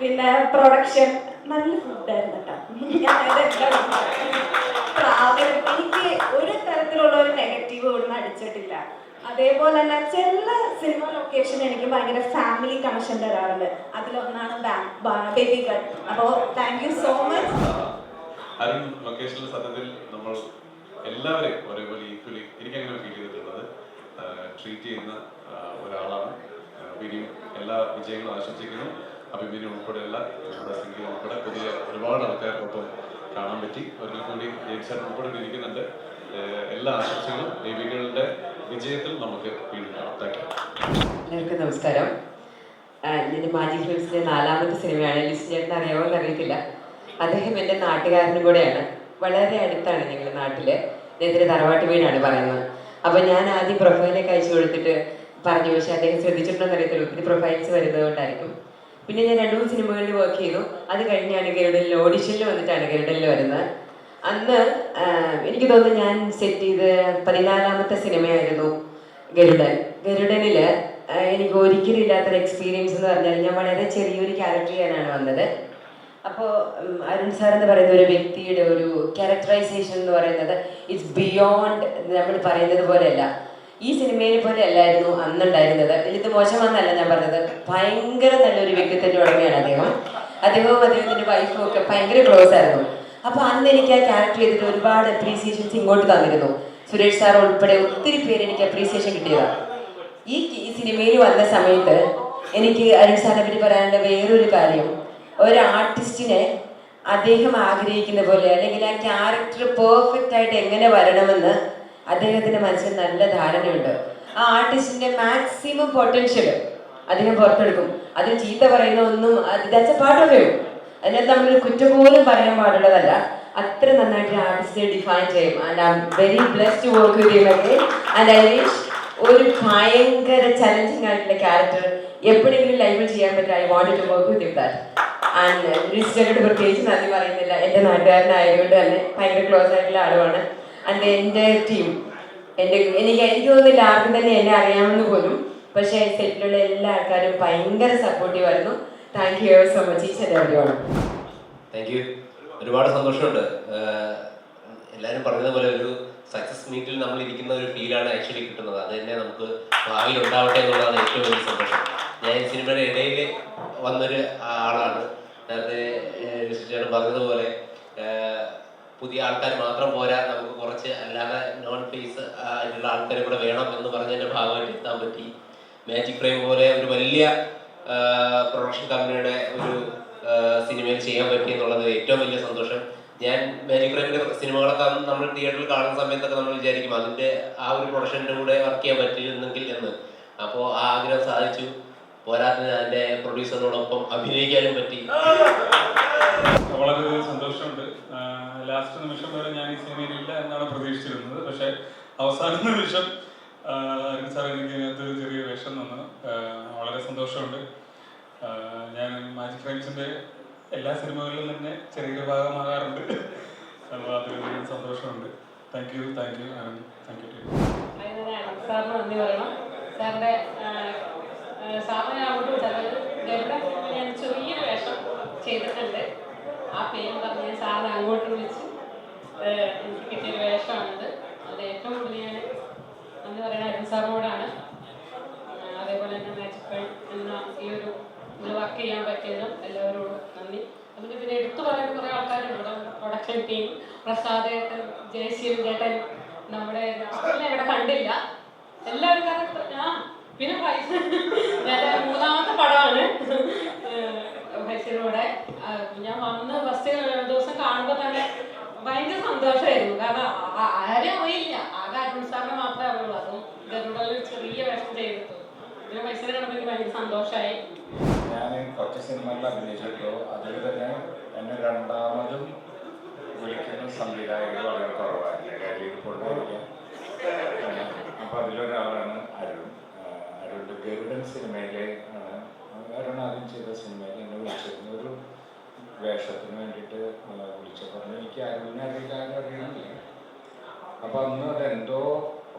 പിന്നെ പ്രൊഡക്ഷൻ നല്ല ഫുഡായിരുന്നു കേട്ടോ. എനിക്ക് ഒരു തരത്തിലുള്ള ഒരു നെഗറ്റീവ് ഒന്നും അടിച്ചിട്ടില്ല. അതേപോലെ തന്നെ ചില സിനിമ ലൊക്കേഷൻ എനിക്ക് ഭയങ്കര ഫാമിലി കണക്ഷൻ തരാറുണ്ട്. അതിലൊന്നാണ് ബേബി കട്ട്. അപ്പോൾ thank you so much. Arun ലൊക്കേഷനിൽ സത്യത്തിൽ നമ്മൾ എല്ലാവരെയും ഒരേപോലെ ഈക്വലി എനിക്കങ്ങനെ ഫീൽ ചെയ്തിട്ടുള്ളത് ട്രീറ്റ് ചെയ്യുന്ന ഒരാളാണ്. ഇനിയും എല്ലാ വിജയങ്ങളും ആശംസിക്കുന്നു. അഭിമന്യു ഉൾപ്പെടെയുള്ള നമ്മുടെ സിംഗിൾ ഉൾപ്പെടെ പുതിയ ഒരുപാട് ആൾക്കാർക്കൊപ്പം കാണാൻ പറ്റി. ഒരിക്കൽ കൂടി ജെയിംസ് ഉൾപ്പെടെ ഇരിക്കുന്നുണ്ട്. എല്ലാ ആശംസകളും ദേവികളുടെ വിജയത്തിൽ നമുക്ക് വീണ്ടും കാണാം. Thank you. എല്ലാവർക്കും നമസ്കാരം. എൻ്റെ മാജിക് ഫിലിംസിൻ്റെ 4ാമത്തെ സിനിമയാണ്. ലിസ്റ്റ് ചേട്ടൻ അറിയാമോ എന്നറിയത്തില്ല. അദ്ദേഹം എൻ്റെ നാട്ടുകാരനും കൂടെയാണ്. വളരെ അടുത്താണ് ഞങ്ങൾ നാട്ടിൽ. അദ്ദേഹത്തിൻ്റെ തറവാട്ട് വീടാണ് പറയുന്നത്. അപ്പോൾ ഞാൻ ആദ്യം പ്രൊഫൈലൊക്കെ അയച്ചു കൊടുത്തിട്ട് പറഞ്ഞു, പക്ഷേ അദ്ദേഹം ശ്രദ്ധിച്ചിട്ടുണ്ടോ അറിയത്തില്ല. ഒത്തിരി പ്രൊഫൈൽസ് വരുന്നത് കൊണ്ടായിരിക്കും. പിന്നെ ഞാൻ 2-3 സിനിമകളിൽ വർക്ക് ചെയ്തു. അത് കഴിഞ്ഞാണ് ഗരുഡനിൽ ഓഡിഷനിൽ വന്നിട്ടാണ് ഗരുഡനിൽ വരുന്നത്. അന്ന് എനിക്ക് തോന്നുന്നു ഞാൻ സെറ്റ് ചെയ്ത് 14ാമത്തെ സിനിമയായിരുന്നു ഗരുഡനിൽ. എനിക്ക് ഒരിക്കലും ഇല്ലാത്തൊരു എക്സ്പീരിയൻസ് എന്ന് പറഞ്ഞാൽ ഞാൻ വളരെ ചെറിയൊരു ക്യാരക്ടർ ചെയ്യാനാണ് വന്നത്. അപ്പോൾ അരുൺ സാർ എന്ന് പറയുന്ന ഒരു വ്യക്തിയുടെ ഒരു ക്യാരക്ടറൈസേഷൻ എന്ന് പറയുന്നത് ഇറ്റ്സ് ബിയോണ്ട് നമ്മൾ പറയുന്നത് പോലെയല്ല. ഈ സിനിമയെ പോലെ അല്ലായിരുന്നു അന്നുണ്ടായിരുന്നത്. ഇത് മോശമെന്നല്ല ഞാൻ പറഞ്ഞത്. ഭയങ്കര നല്ലൊരു വ്യക്തിത്വത്തിൻ്റെ ഉടമയാണ് അദ്ദേഹവും അദ്ദേഹത്തിൻ്റെ വൈഫും ഒക്കെ ഭയങ്കര ക്ലോസ് ആയിരുന്നു. അപ്പോൾ അന്ന് എനിക്ക് ആ ക്യാരക്ടർ ചെയ്തിട്ട് ഒരുപാട് അപ്രീസിയേഷൻസ് ഇങ്ങോട്ട് തന്നിരുന്നു. സുരേഷ് സാർ ഉൾപ്പെടെ ഒത്തിരി പേര് എനിക്ക് അപ്രീസിയേഷൻ കിട്ടിയതാണ്. ഈ സിനിമയിൽ വന്ന സമയത്ത് എനിക്ക് അരുൺ സാറിനെ പറ്റി പറയാനുള്ള വേറൊരു കാര്യം, ഒരു ആർട്ടിസ്റ്റിനെ അദ്ദേഹം ആഗ്രഹിക്കുന്ന പോലെ അല്ലെങ്കിൽ ആ ക്യാരക്ടർ പെർഫെക്റ്റ് ആയിട്ട് എങ്ങനെ വരണമെന്ന് അദ്ദേഹത്തിൻ്റെ മനസ്സിൽ നല്ല ധാരണയുണ്ട്. ആ ആർട്ടിസ്റ്റിൻ്റെ മാക്സിമം പൊട്ടൻഷ്യൽ അദ്ദേഹം പുറത്തെടുക്കും. അതിൽ ചീത്ത പറയുന്ന ഒന്നും that's a part of you. അതിനകത്ത് നമ്മളൊരു കുറ്റം പോലും പറയാൻ പാടുള്ളതല്ല. അത്ര നന്നായിട്ട് ആർട്ടിസ്റ്റിനെ ഡിഫൈൻ ചെയ്യും. And I am very blessed to work with him again. And I wish ഒരു ഭയങ്കര ചലഞ്ചിങ് ആയിട്ടുള്ള ക്യാരക്ടർ എപ്പോഴെങ്കിലും ലൈഫിൽ ചെയ്യാൻ പറ്റും. I want to work with him that. And ലിസ്റ്റോട് പ്രത്യേകിച്ച് നന്ദി പറയുന്നില്ല. എൻ്റെ നാട്ടുകാരനായതുകൊണ്ട് തന്നെ ഭയങ്കര ക്ലോസ് ആയിട്ടുള്ള ആളുമാണ്. ആൻഡ് എൻ്റെ ടീം എനിക്ക് തോന്നുന്നില്ല ആർക്കും തന്നെ എന്നെ അറിയാമെന്ന് പോലും. പക്ഷേ സെറ്റിലുള്ള എല്ലാ ആൾക്കാരും ഭയങ്കര സപ്പോർട്ടീവ് ആയിരുന്നു. Thank you so much each and everyone. Thank you. ഒരുപാട് സന്തോഷമുണ്ട്. എല്ലാവരും പറഞ്ഞതുപോലെ ഒരു സക്സസ് മീറ്റിൽ നമ്മൾ ഇരിക്കുന്ന ഒരു ഫീലാണ് ആക്ച്വലി കിട്ടുന്നത്. അത് തന്നെ നമുക്ക് ഭാവിയിൽ ഉണ്ടാവട്ടെ എന്നുള്ളതാണ് ഏറ്റവും വലിയ സന്തോഷം. ഞാൻ ഈ സിനിമയുടെ ഇടയിൽ വന്നൊരു ആളാണ്. നേരത്തെ ചേട്ടൻ പറഞ്ഞതുപോലെ പുതിയ ആൾക്കാർ മാത്രം പോരാ, നമുക്ക് കുറച്ച് അല്ലാതെ നോൺ ഫേസ് ആയിട്ടുള്ള ആൾക്കാരെ കൂടെ വേണം എന്ന് പറഞ്ഞതിൻ്റെ ഭാഗമായിട്ട് എത്താൻ പറ്റി. മാജിക് ഫ്രെയിം പോലെ ഒരു വലിയ പ്രൊഡക്ഷൻ കമ്പനിയുടെ ഒരു സിനിമയിൽ ചെയ്യാൻ പറ്റി എന്നുള്ളത് ഏറ്റവും വലിയ സന്തോഷം. ഞാൻ മാജിക് ഫ്രെയിമിൻ്റെ സിനിമകളൊക്കെ നമ്മൾ തിയേറ്ററിൽ കാണുന്ന സമയത്തൊക്കെ നമ്മൾ വിചാരിക്കും അതിൻ്റെ ആ ഒരു പ്രൊഡക്ഷൻ്റെ കൂടെ വർക്ക് ചെയ്യാൻ പറ്റിയിരുന്നെങ്കിൽ എന്ന്. അപ്പോൾ ആ ആഗ്രഹം സാധിച്ചു. പോരാത്തതിന് അതിൻ്റെ പ്രൊഡ്യൂസറിനോടൊപ്പം അഭിനയിക്കാനും പറ്റി. വളരെയധികം സന്തോഷമുണ്ട്. ലാസ്റ്റ് നിമിഷം വരെ ഞാൻ ഈ സിനിമയിലില്ല എന്നാണ് പ്രതീക്ഷിച്ചിരുന്നത്. പക്ഷേ അവസാന നിമിഷം അരുൺ സാർ എനിക്ക് ഇതിനകത്തൊരു ചെറിയ വേഷം തന്നു. വളരെ സന്തോഷമുണ്ട്. ഞാൻ മാജിക് ഫ്രെയിംസിൻ്റെ എല്ലാ സിനിമകളിലും തന്നെ ചെറിയൊരു ഭാഗമാകാറുണ്ട്. അപ്പോൾ അതിലധികം സന്തോഷമുണ്ട്. Thank you Arun. Thank you. സാറിന് നന്ദി പറയണം. സാറിൻ്റെ സാറിനെ അങ്ങോട്ട് വിട്ടത് ഞാൻ ചെറിയൊരു വേഷം ചെയ്തിട്ടുണ്ട്. ആ പേര് പറഞ്ഞ് ഞാൻ സാറിനെ അങ്ങോട്ട് വിളിച്ച് എനിക്ക് കിട്ടിയൊരു വേഷമാണിത്. അത് ഏറ്റവും കൂടുതൽ ഞാൻ നന്ദി പറയുന്നത് അരുൺ സാറിനോടാണ്. അതേപോലെ തന്നെ മാജിക് ഫ്രെയിം എന്ന ഈ ഒരു ഇതിൽ വർക്ക് ചെയ്യാൻ പറ്റിയതും എല്ലാവരോടും നന്ദി. അതിന് പിന്നെ എടുത്തു പറയുന്ന കുറേ ആൾക്കാരുണ്ട്. ഇവിടെ പ്രൊഡക്ഷൻ ടീം, പ്രസാദ് ഏട്ടൻ, ജയശീൽ ചേട്ടൻ, നമ്മുടെ ഇവിടെ കണ്ടില്ല എല്ലാവരും. കാരണം പിന്നെ പൈസ ഞാൻ മൂന്നാമത്തെ പടമാണ് പൈസയിലൂടെ. ഞാൻ വന്ന് ഫസ്റ്റ് ദിവസം കാണുമ്പോൾ തന്നെ ഭയങ്കര സന്തോഷമായിരുന്നു. കാരണം ആരും അറിയില്ല, ആകെ അരുൺ സാറിനെ മാത്രമേ അറിയുള്ളൂ. അതും ഗരുഡയിൽ ചെറിയ വേഷം ചെയ്തിട്ടു. പിന്നെ പൈസ കണ്ടപ്പോൾ എനിക്ക് ഭയങ്കര സന്തോഷമായി. ഞാൻ കുറച്ച് സിനിമകളിൽ അഭിനയിച്ചിട്ടു. അതിൽ തന്നെ എന്നെ രണ്ടാമതും വിളിക്കുന്ന സംവിധായകർ വളരെ കുറവായിരുന്നു. ഡൽഹിയിൽ കൊണ്ടുപോയിരിക്കാം. അപ്പോൾ അതിലൊരാളാണ് അരുൺ. അരുണിൻ്റെ ഗരുഡൻ സിനിമയിലെ അരുൺ ആദ്യം ചെയ്ത സിനിമയിൽ എന്നെ വിളിച്ചിരുന്നു. ഒരു വേഷത്തിന് വേണ്ടിയിട്ട് വിളിച്ചപ്പോൾ എനിക്ക് അരുണിനെ അറിയണമെന്നില്ല. അപ്പോൾ അന്ന് അതെന്തോ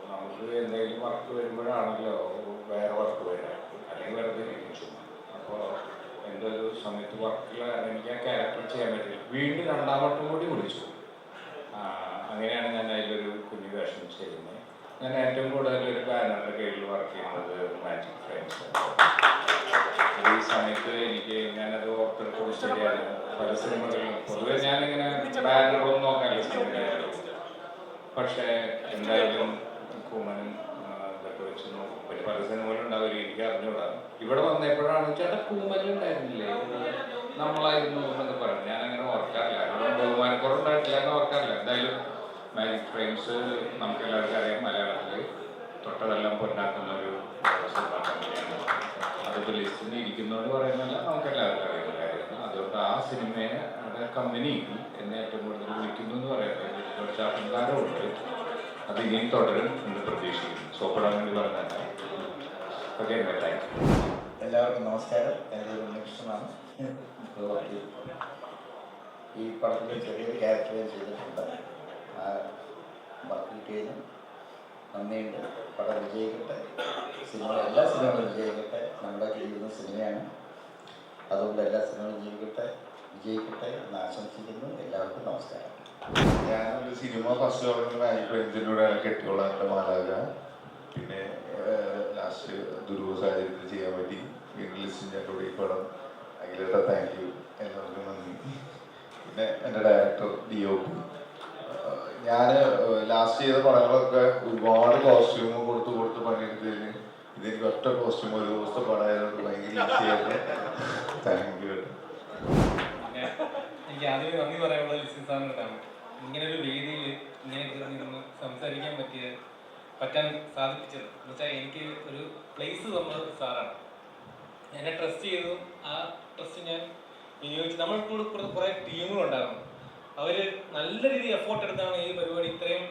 നമുക്ക് എന്തെങ്കിലും വർക്ക് വരുമ്പോഴാണല്ലോ വേറെ വർക്ക് വരിക, അല്ലെങ്കിൽ വെറുതെ ഇരിച്ചു. അപ്പോൾ എൻ്റെ ഒരു സമയത്ത് വർക്കിൽ എനിക്ക് ആ ക്യാരക്ടർ ചെയ്യാൻ പറ്റില്ല. വീണ്ടും രണ്ടാമട്ടും കൂടി വിളിച്ചു. അങ്ങനെയാണ് ഞാൻ അതിലൊരു കുഞ്ഞു വേഷം ചെയ്യുന്നത്. ഞാൻ ഏറ്റവും കൂടുതൽ ഒരു ബാനറിൻ്റെ കീഴിൽ വർക്ക് ചെയ്യുന്നത് മാജിക് ഫ്രെയിംസ്. ഈ സമയത്ത് എനിക്ക് ഞാനത് ഓർത്തെടുത്തത് ശരിയാണ്. പല സിനിമകളിലും പൊതുവെ ഞാനിങ്ങനെ ബാനറുകളൊന്നും നോക്കാനില്ല സിനിമയിലായാലും. പക്ഷേ എന്തായാലും കൂമനും ഇതൊക്കെ വെച്ച് നോക്കും. പിന്നെ പല സിനിമകളുണ്ടാവില്ല, എനിക്ക് അറിഞ്ഞുകൂടാ. ഇവിടെ വന്നപ്പോഴാണ് ചേട്ടാ കൂമലുണ്ടായിരുന്നില്ലേ, നമ്മളായിരുന്നു എന്നൊക്കെ പറഞ്ഞു. ഞാനങ്ങനെ ഓർക്കാറില്ല, ബഹുമാനക്കുറവുണ്ടായിട്ടില്ല എന്ന് ഓർക്കാറില്ല. എന്തായാലും മാജിക് ഫ്രെയിംസ് നമുക്ക് എല്ലാവർക്കും അറിയാം, മലയാളത്തിൽ തൊട്ടതെല്ലാം പൊന്നാക്കുന്നൊരു സിനിമ കമ്പനിയാണ്. അതിപ്പോൾ ലിസ്റ്റിൽ ഇരിക്കുന്നവർ പറയുന്നതല്ല, നമുക്ക് എല്ലാവർക്കും അറിയുന്ന കാര്യമാണ്. അതുകൊണ്ട് ആ സിനിമയെ കമ്പനി എന്നെ ഏറ്റവും കൂടുതൽ വിളിക്കുന്നു എന്ന് പറയുന്നത് കുറച്ച് അഹങ്കാരമുണ്ട്. അത് ഇനിയും തുടരും എന്ന് പ്രതീക്ഷിക്കുന്നു. സോപ്പിടാൻ വേണ്ടി പറഞ്ഞതല്ല. Okay, thank you. എല്ലാവർക്കും നമസ്കാരം. എൻ്റെ ഒരു ഉണ്ണികൃഷ്ണനാണ്. ഈ പടത്തിൽ ചെറിയൊരു ക്യാരക്ടർ ഞാൻ ചെയ്തിട്ടുണ്ട്. ആ വർക്ക് കിട്ടിയതിനും നന്ദിയുണ്ട്. പടം വിജയിക്കട്ടെ, എല്ലാ സിനിമകളും വിജയിക്കട്ടെ. നമ്മുടെ ചെയ്യുന്ന സിനിമയാണ്, അതുകൊണ്ട് എല്ലാ സിനിമകളും വിജയിക്കട്ടെ എന്ന് ആശംസിക്കുന്നു. എല്ലാവർക്കും നമസ്കാരം. ഞാനൊരു സിനിമ ഫസ്റ്റ് തുടങ്ങുന്ന മാജിക് ഫ്രെയിംസിലൂടെയാണ് കെട്ടിയോളാം എൻ്റെ മാലാക. പിന്നെ ലാസ്റ്റ് ദുരൂഹ സാഹചര്യത്തിൽ ചെയ്യാൻ പറ്റി. വീണ്ടും ലിസ്റ്റിൻ്റെ കൂടെ ഈ പടം അഖിലേട്ട താങ്ക് യു, എല്ലാവർക്കും നന്ദി. പിന്നെ എൻ്റെ ഡയറക്ടർ DOP. ഞാൻ ലാസ്റ്റ് ചെയ്ത പടങ്ങളൊക്കെ ഒരുപാട് കോസ്റ്റ്യൂം കൊടുത്ത് പണിയെടുത്തതിന് ഇതെനിക്ക് ഒറ്റ കോസ്റ്റ്യൂം ഒരു ദിവസത്തെ പടമായതുകൊണ്ട് ഭയങ്കര ഈസിയായിരുന്നു. Thank you. എനിക്ക് ആദ്യമേ നന്ദി പറയാനുള്ളത് ലിസിൻ സാറിനോടാണ്. ഇങ്ങനൊരു വേദിയിൽ ഇങ്ങനെ നിന്ന് സംസാരിക്കാൻ പറ്റാൻ സാധിപ്പിച്ചത് എന്ന് വെച്ചാൽ എനിക്ക് ഒരു പ്ലേസ് തന്നത് സാറാണ്. എന്നെ ട്രസ്റ്റ് ചെയ്തു. ആ ട്രസ്റ്റ് ഞാൻ വിനിയോഗിച്ചു. നമ്മൾക്കൂടെ കുറേ ടീമുകളുണ്ടായിരുന്നു. അവർ നല്ല രീതിയിൽ എഫോർട്ട് എടുത്താണ് ഈ പരിപാടി ഇത്രയും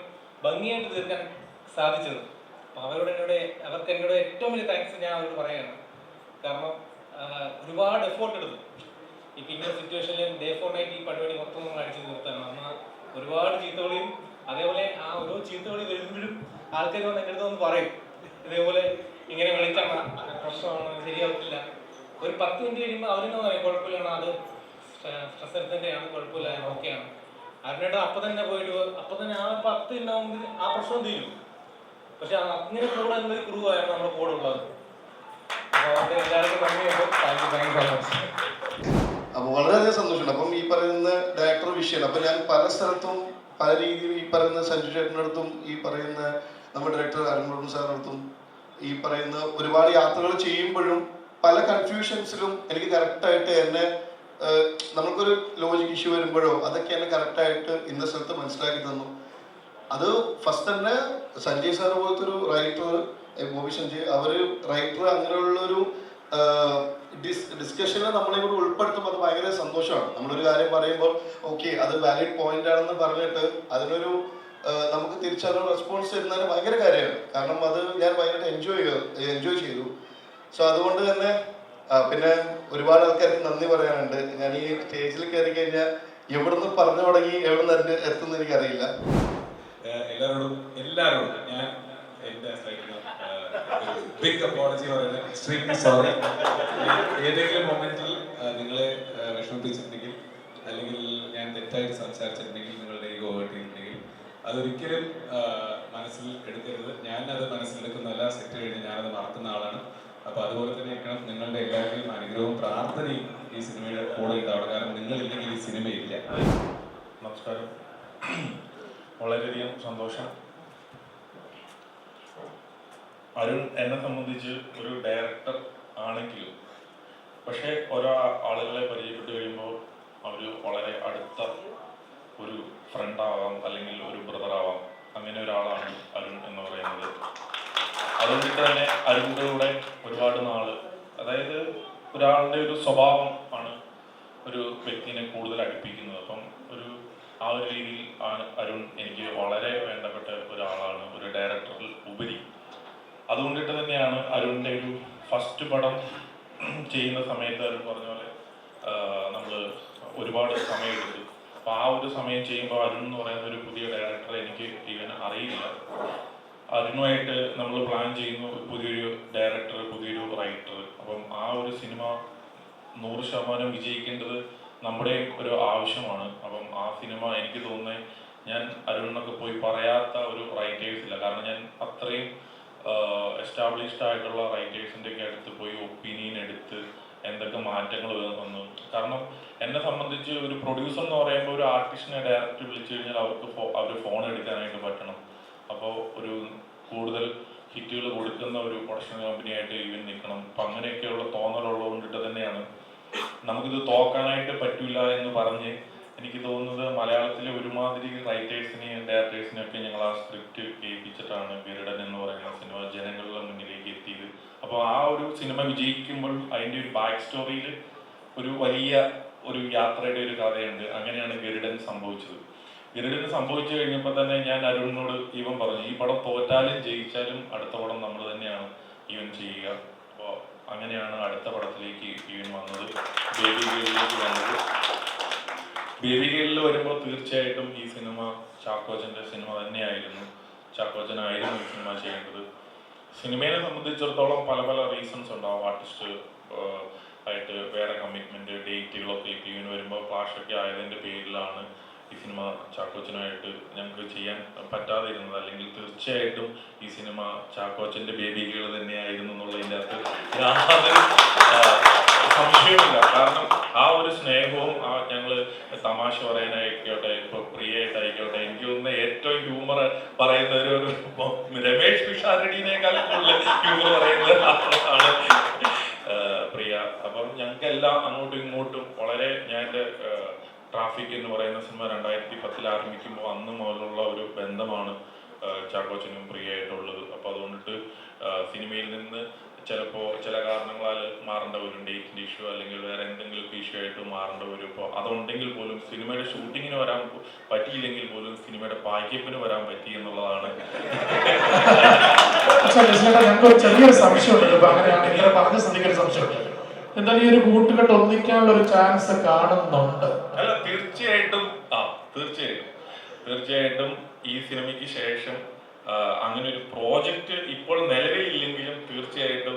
ഭംഗിയായിട്ട് തീർക്കാൻ സാധിച്ചത്. അപ്പോൾ അവർക്ക് എന്നോട് ഏറ്റവും വലിയ താങ്ക്സ് ഞാൻ അവരോട് പറയുകയാണ്. കാരണം ഒരുപാട് എഫോർട്ട് എടുത്തു. ഇപ്പം ഇങ്ങനെ സിറ്റുവേഷനിൽ ഡേ ഫോർ നൈറ്റ് ഈ പരിപാടി മൊത്തം നമ്മൾ അടിച്ചു തീർത്താണ്. അന്ന് ഒരുപാട് ചീത്തവിളിയും അതേപോലെ ആ ഓരോ ചീത്തവിളി വരുമ്പോഴും ആൾക്കാർ വന്ന് എൻ്റെ അടുത്ത് വന്ന് പറയും ഇതേപോലെ ഇങ്ങനെ വിളിക്കണം, പ്രശ്നമാണ്, ശരിയാവത്തില്ല. ഒരു 10 മിനിറ്റ് കഴിയുമ്പോൾ അവരെന്നെ പറയും കുഴപ്പമില്ലാണ്, അത് സ്ട്രെസ് എടുത്തതിൻ്റെയാണ്, കുഴപ്പമില്ല, ഓക്കെയാണ്. അതിനായിട്ട് അപ്പം തന്നെ പോയിട്ട് അപ്പം തന്നെ ആ 10 ഉണ്ടാകുമ്പോൾ ആ പ്രശ്നം തീരും. പക്ഷെ അങ്ങനെ കൂടെ എന്നൊരു ക്രൂ ആയിരുന്നു നമ്മുടെ കൂടെ ഉള്ളത്. അപ്പോൾ അവരുടെ എല്ലാവർക്കും നന്ദിയുണ്ട്. Thank you so much. അപ്പോൾ വളരെയധികം സന്തോഷമുണ്ട്. അപ്പം ഈ പറയുന്ന ഡയറക്ടർ വിഷയമാണ്. അപ്പം ഞാൻ പല സ്ഥലത്തും പല രീതിയിൽ ഈ പറയുന്ന സഞ്ജു ചേട്ടൻ്റെ അടുത്തും ഈ പറയുന്ന നമ്മുടെ ഡയറക്ടർ അരുൺ സാറിൻ്റെ അടുത്തും ഈ പറയുന്ന ഒരുപാട് യാത്രകൾ ചെയ്യുമ്പോഴും പല കൺഫ്യൂഷൻസിലും എനിക്ക് കറക്റ്റായിട്ട് എന്നെ നമുക്കൊരു ലോജിക് ഇഷ്യൂ വരുമ്പോഴോ അതൊക്കെ എന്നെ കറക്റ്റായിട്ട് ഇന്ന സ്ഥലത്ത് മനസ്സിലാക്കി തന്നു. അത് ഫസ്റ്റ് തന്നെ സഞ്ജയ് സാർ പോലത്തെ ഒരു റൈറ്റർ, ബോബി സഞ്ജയ്, അവർ റൈറ്റർ അങ്ങനെയുള്ളൊരു ഡിസ്കഷനിൽ നമ്മളെ കൂടെ ഉൾപ്പെടുത്തുമ്പോൾ അത് ഭയങ്കര സന്തോഷമാണ്. നമ്മളൊരു കാര്യം പറയുമ്പോൾ ഓക്കെ അത് വാലിഡ് പോയിന്റ് ആണെന്ന് പറഞ്ഞിട്ട് അതിനൊരു നമുക്ക് തിരിച്ചറിഞ്ഞ റെസ്പോൺസ് തരുന്നതിന് ഭയങ്കര കാര്യമാണ്. കാരണം അത് ഞാൻ ഭയങ്കര എൻജോയ് ചെയ്തു. സോ അതുകൊണ്ട് തന്നെ പിന്നെ ഒരുപാട് ആൾക്കാർക്ക് നന്ദി പറയാനുണ്ട്. ഞാൻ ഈ സ്റ്റേജിൽ കയറി കഴിഞ്ഞാൽ എവിടുന്ന് പറഞ്ഞു തുടങ്ങി എവിടുന്ന് എത്തുന്ന എനിക്കറിയില്ല. എല്ലാവരോടും ഞാൻ എൻ്റെ ബിഗ് അപ്പോളജി പറയുന്നത്, എക്സ്ട്രീംലി സോറി. ഏതെങ്കിലും മൊമെന്റിൽ നിങ്ങളെ വിഷമിപ്പിച്ചിട്ടുണ്ടെങ്കിൽ അല്ലെങ്കിൽ ഞാൻ തെറ്റായിട്ട് സംസാരിച്ചിട്ടുണ്ടെങ്കിൽ, നിങ്ങളുടെ ഈഗോ ഹേർട്ട് ചെയ്തിട്ടുണ്ടെങ്കിൽ അതൊരിക്കലും മനസ്സിൽ എടുക്കരുത്. ഞാനത് മനസ്സിലെടുക്കുന്നതല്ല, സെറ്റ് കഴിഞ്ഞ് ഞാനത് മറക്കുന്ന ആളാണ്. അപ്പോൾ അതുപോലെ തന്നെ ഇരിക്കണം. നിങ്ങളുടെ എല്ലാവരുടെയും അനുഗ്രഹവും പ്രാർത്ഥനയും ഈ സിനിമയുടെ കൂടെ ഉണ്ടാവണം. കാരണം നിങ്ങളില്ലെങ്കിൽ ഈ സിനിമയില്ല. നമസ്കാരം. വളരെയധികം സന്തോഷം. അരുൺ എന്നെ സംബന്ധിച്ച് ഒരു ഡയറക്ടർ ആണെങ്കിലും പക്ഷേ ഓരോ ആളുകളെ പരിചയപ്പെട്ട് കഴിയുമ്പോൾ അവർ വളരെ അടുത്ത ഒരു ഫ്രണ്ടാവാം അല്ലെങ്കിൽ ഒരു ബ്രദറാവാം. അങ്ങനെ ഒരാളാണ് അരുൺ എന്ന് പറയുന്നത്. അതുകൊണ്ടിട്ട് തന്നെ അരുണിൻ്റെ കൂടെ ഒരുപാട് നാള്, അതായത് ഒരാളുടെ ഒരു സ്വഭാവം ആണ് ഒരു വ്യക്തിനെ കൂടുതൽ അടുപ്പിക്കുന്നത്. അപ്പം ആ ഒരു രീതിയിൽ അരുൺ എനിക്ക് വളരെ വേണ്ടപ്പെട്ട ഒരാളാണ്, ഒരു ഡയറക്ടറിൽ ഉപരി. അതുകൊണ്ടിട്ട് തന്നെയാണ് അരുണിൻ്റെ ഒരു ഫസ്റ്റ് പടം ചെയ്യുന്ന സമയത്ത് അരുൺ പറഞ്ഞ പോലെ നമ്മൾ ഒരുപാട് സമയമെടുത്തു. അപ്പോൾ ആ ഒരു സമയം ചെയ്യുമ്പോൾ അരുൺ എന്ന് പറയുന്ന ഒരു പുതിയ ഡയറക്ടറെ എനിക്ക് ഇവന് അറിയില്ല. അരുണുമായിട്ട് നമ്മൾ പ്ലാൻ ചെയ്യുന്നു പുതിയൊരു ഡയറക്ടർ, പുതിയൊരു റൈറ്റർ. അപ്പം ആ ഒരു സിനിമ 100% വിജയിക്കേണ്ടത് നമ്മുടെ ഒരു ആവശ്യമാണ്. അപ്പം ആ സിനിമ എനിക്ക് തോന്നുന്നത് ഞാൻ അരുണിനൊക്കെ പോയി പറയാത്ത ഒരു റൈറ്റേഴ്സ് ഇല്ല. കാരണം ഞാൻ അത്രയും എസ്റ്റാബ്ലിഷ്ഡ് ആയിട്ടുള്ള റൈറ്റേഴ്സിൻ്റെ ഒക്കെ അടുത്ത് പോയി ഒപ്പീനിയൻ എടുത്ത് എന്തൊക്കെ മാറ്റങ്ങൾ വന്നു. കാരണം എന്നെ സംബന്ധിച്ച് ഒരു പ്രൊഡ്യൂസർ എന്ന് പറയുമ്പോൾ ഒരു ആർട്ടിസ്റ്റിനെ ഡയറക്റ്റ് വിളിച്ചു കഴിഞ്ഞാൽ അവർ ഫോൺ എടുക്കാനായിട്ട് പറ്റണം. അപ്പോൾ ഒരു കൂടുതൽ ഹിറ്റുകൾ കൊടുക്കുന്ന ഒരു പ്രൊഡക്ഷൻ കമ്പനിയായിട്ട് ഇവൻ നിൽക്കണം. അപ്പം അങ്ങനെയൊക്കെയുള്ള തോന്നലുള്ളത് കൊണ്ടിട്ട് തന്നെയാണ് നമുക്കിത് തോക്കാനായിട്ട് പറ്റില്ല എന്ന് പറഞ്ഞ് എനിക്ക് തോന്നുന്നത് മലയാളത്തിലെ ഒരുമാതിരി റൈറ്റേഴ്സിനെയും ഡയറക്ടേഴ്സിനെയൊക്കെ ഞങ്ങൾ ആ സ്ക്രിപ്റ്റ് കേൾപ്പിച്ചിട്ടാണ് ഗരുഡൻ എന്ന് പറയുന്ന സിനിമ ജനങ്ങളുടെ മുന്നിലേക്ക് എത്തിയത്. അപ്പോൾ ആ ഒരു സിനിമ വിജയിക്കുമ്പോൾ അതിൻ്റെ ഒരു ബാക്ക് സ്റ്റോറിയിൽ ഒരു വലിയ ഒരു യാത്രയുടെ ഒരു കഥയുണ്ട്. അങ്ങനെയാണ് ഗരുഡൻ സംഭവിച്ചത്. ഗരുഡൻ സംഭവിച്ചു കഴിഞ്ഞപ്പോൾ തന്നെ ഞാൻ അരുണിനോട് ഇവൻ പറഞ്ഞു, ഈ പടം തോറ്റാലും ജയിച്ചാലും അടുത്ത പടം നമ്മൾ തന്നെയാണ് ഇവൻ ചെയ്യുക. അപ്പോൾ അങ്ങനെയാണ് അടുത്ത പടത്തിലേക്ക് ഇവൻ വന്നത്, ബേബി ഗേളിലേക്ക് വന്നത്. ബേബി ഗേളിൽ വരുമ്പോൾ തീർച്ചയായിട്ടും ഈ സിനിമ ചാക്കോച്ചൻ്റെ സിനിമ തന്നെയായിരുന്നു. ചാക്കോച്ചനായിരുന്നു ഈ സിനിമ ചെയ്യേണ്ടത്. സിനിമയെ സംബന്ധിച്ചിടത്തോളം പല പല റീസൺസ് ഉണ്ടാവും. ആർട്ടിസ്റ്റ് ആയിട്ട് വേറെ കമ്മിറ്റ്മെൻറ്റ്, ഡേറ്റുകളൊക്കെ ഇപ്പോൾ ഇവന് വരുമ്പോൾ ക്ലാഷൊക്കെ ആയതിൻ്റെ പേരിലാണ് ഈ സിനിമ ചാക്കോച്ചനായിട്ട് ഞങ്ങൾക്ക് ചെയ്യാൻ പറ്റാതിരുന്നത്. അല്ലെങ്കിൽ തീർച്ചയായിട്ടും ഈ സിനിമ ചാക്കോച്ചൻ്റെ ബേബി ഗേൾ തന്നെയായിരുന്നു എന്നുള്ളതിൻ്റെ അകത്ത് യാതൊരു സംശയമില്ല. കാരണം ആ ഒരു സ്നേഹവും ആ ഞങ്ങൾ തമാശ പറയാനായിക്കോട്ടെ, ഇപ്പോൾ പ്രിയായിട്ടായിക്കോട്ടെ, എനിക്ക് തോന്നുന്ന ഏറ്റവും ഹ്യൂമർ പറയുന്ന ഒരു രമേഷ് പിഷാരടിനേക്കാളും കൂടുതൽ ഹ്യൂമർ പറയുന്ന ആളാണ് പ്രിയ. അപ്പം ഞങ്ങൾക്കെല്ലാം അങ്ങോട്ടും ഇങ്ങോട്ടും വളരെ, ഞാൻ എൻ്റെ ട്രാഫിക് എന്ന് പറയുന്ന സിനിമ 2010 ആരംഭിക്കുമ്പോൾ അന്ന് മുതലുള്ള ഒരു ബന്ധമാണ് ചാക്കോച്ചനും പ്രിയായിട്ടുള്ളത്. അപ്പോൾ അതുകൊണ്ടിട്ട് സിനിമയിൽ നിന്ന് ചിലപ്പോൾ ചില കാരണങ്ങളാൽ മാറേണ്ട വരും, ഡേറ്റിൻ്റെ ഇഷ്യൂ അല്ലെങ്കിൽ വേറെ എന്തെങ്കിലും ഇഷ്യൂ ആയിട്ട് മാറേണ്ട വരും. അപ്പോൾ അതുണ്ടെങ്കിൽ പോലും സിനിമയുടെ ഷൂട്ടിങ്ങിന് വരാൻ പറ്റിയില്ലെങ്കിൽ പോലും സിനിമയുടെ പായ്ക്കപ്പിന് വരാൻ പറ്റി എന്നുള്ളതാണ്. ഞങ്ങൾക്ക് ചെറിയൊരു സംശയമുണ്ട്. അങ്ങനെയാണ് ഇങ്ങനെ പറഞ്ഞ സ്ഥിതിക്കൊരു സംശയമുണ്ട്. എന്തായാലും ഈ ഒരു കൂട്ടുകെട്ട് ഒന്നിക്കാനുള്ള ഒരു ചാൻസ് കാണുന്നുണ്ട്. അല്ല, തീർച്ചയായിട്ടും ഈ സിനിമയ്ക്ക് ശേഷം അങ്ങനെ ഒരു പ്രോജക്റ്റ് ഇപ്പോൾ നിലവിലില്ലെങ്കിലും തീർച്ചയായിട്ടും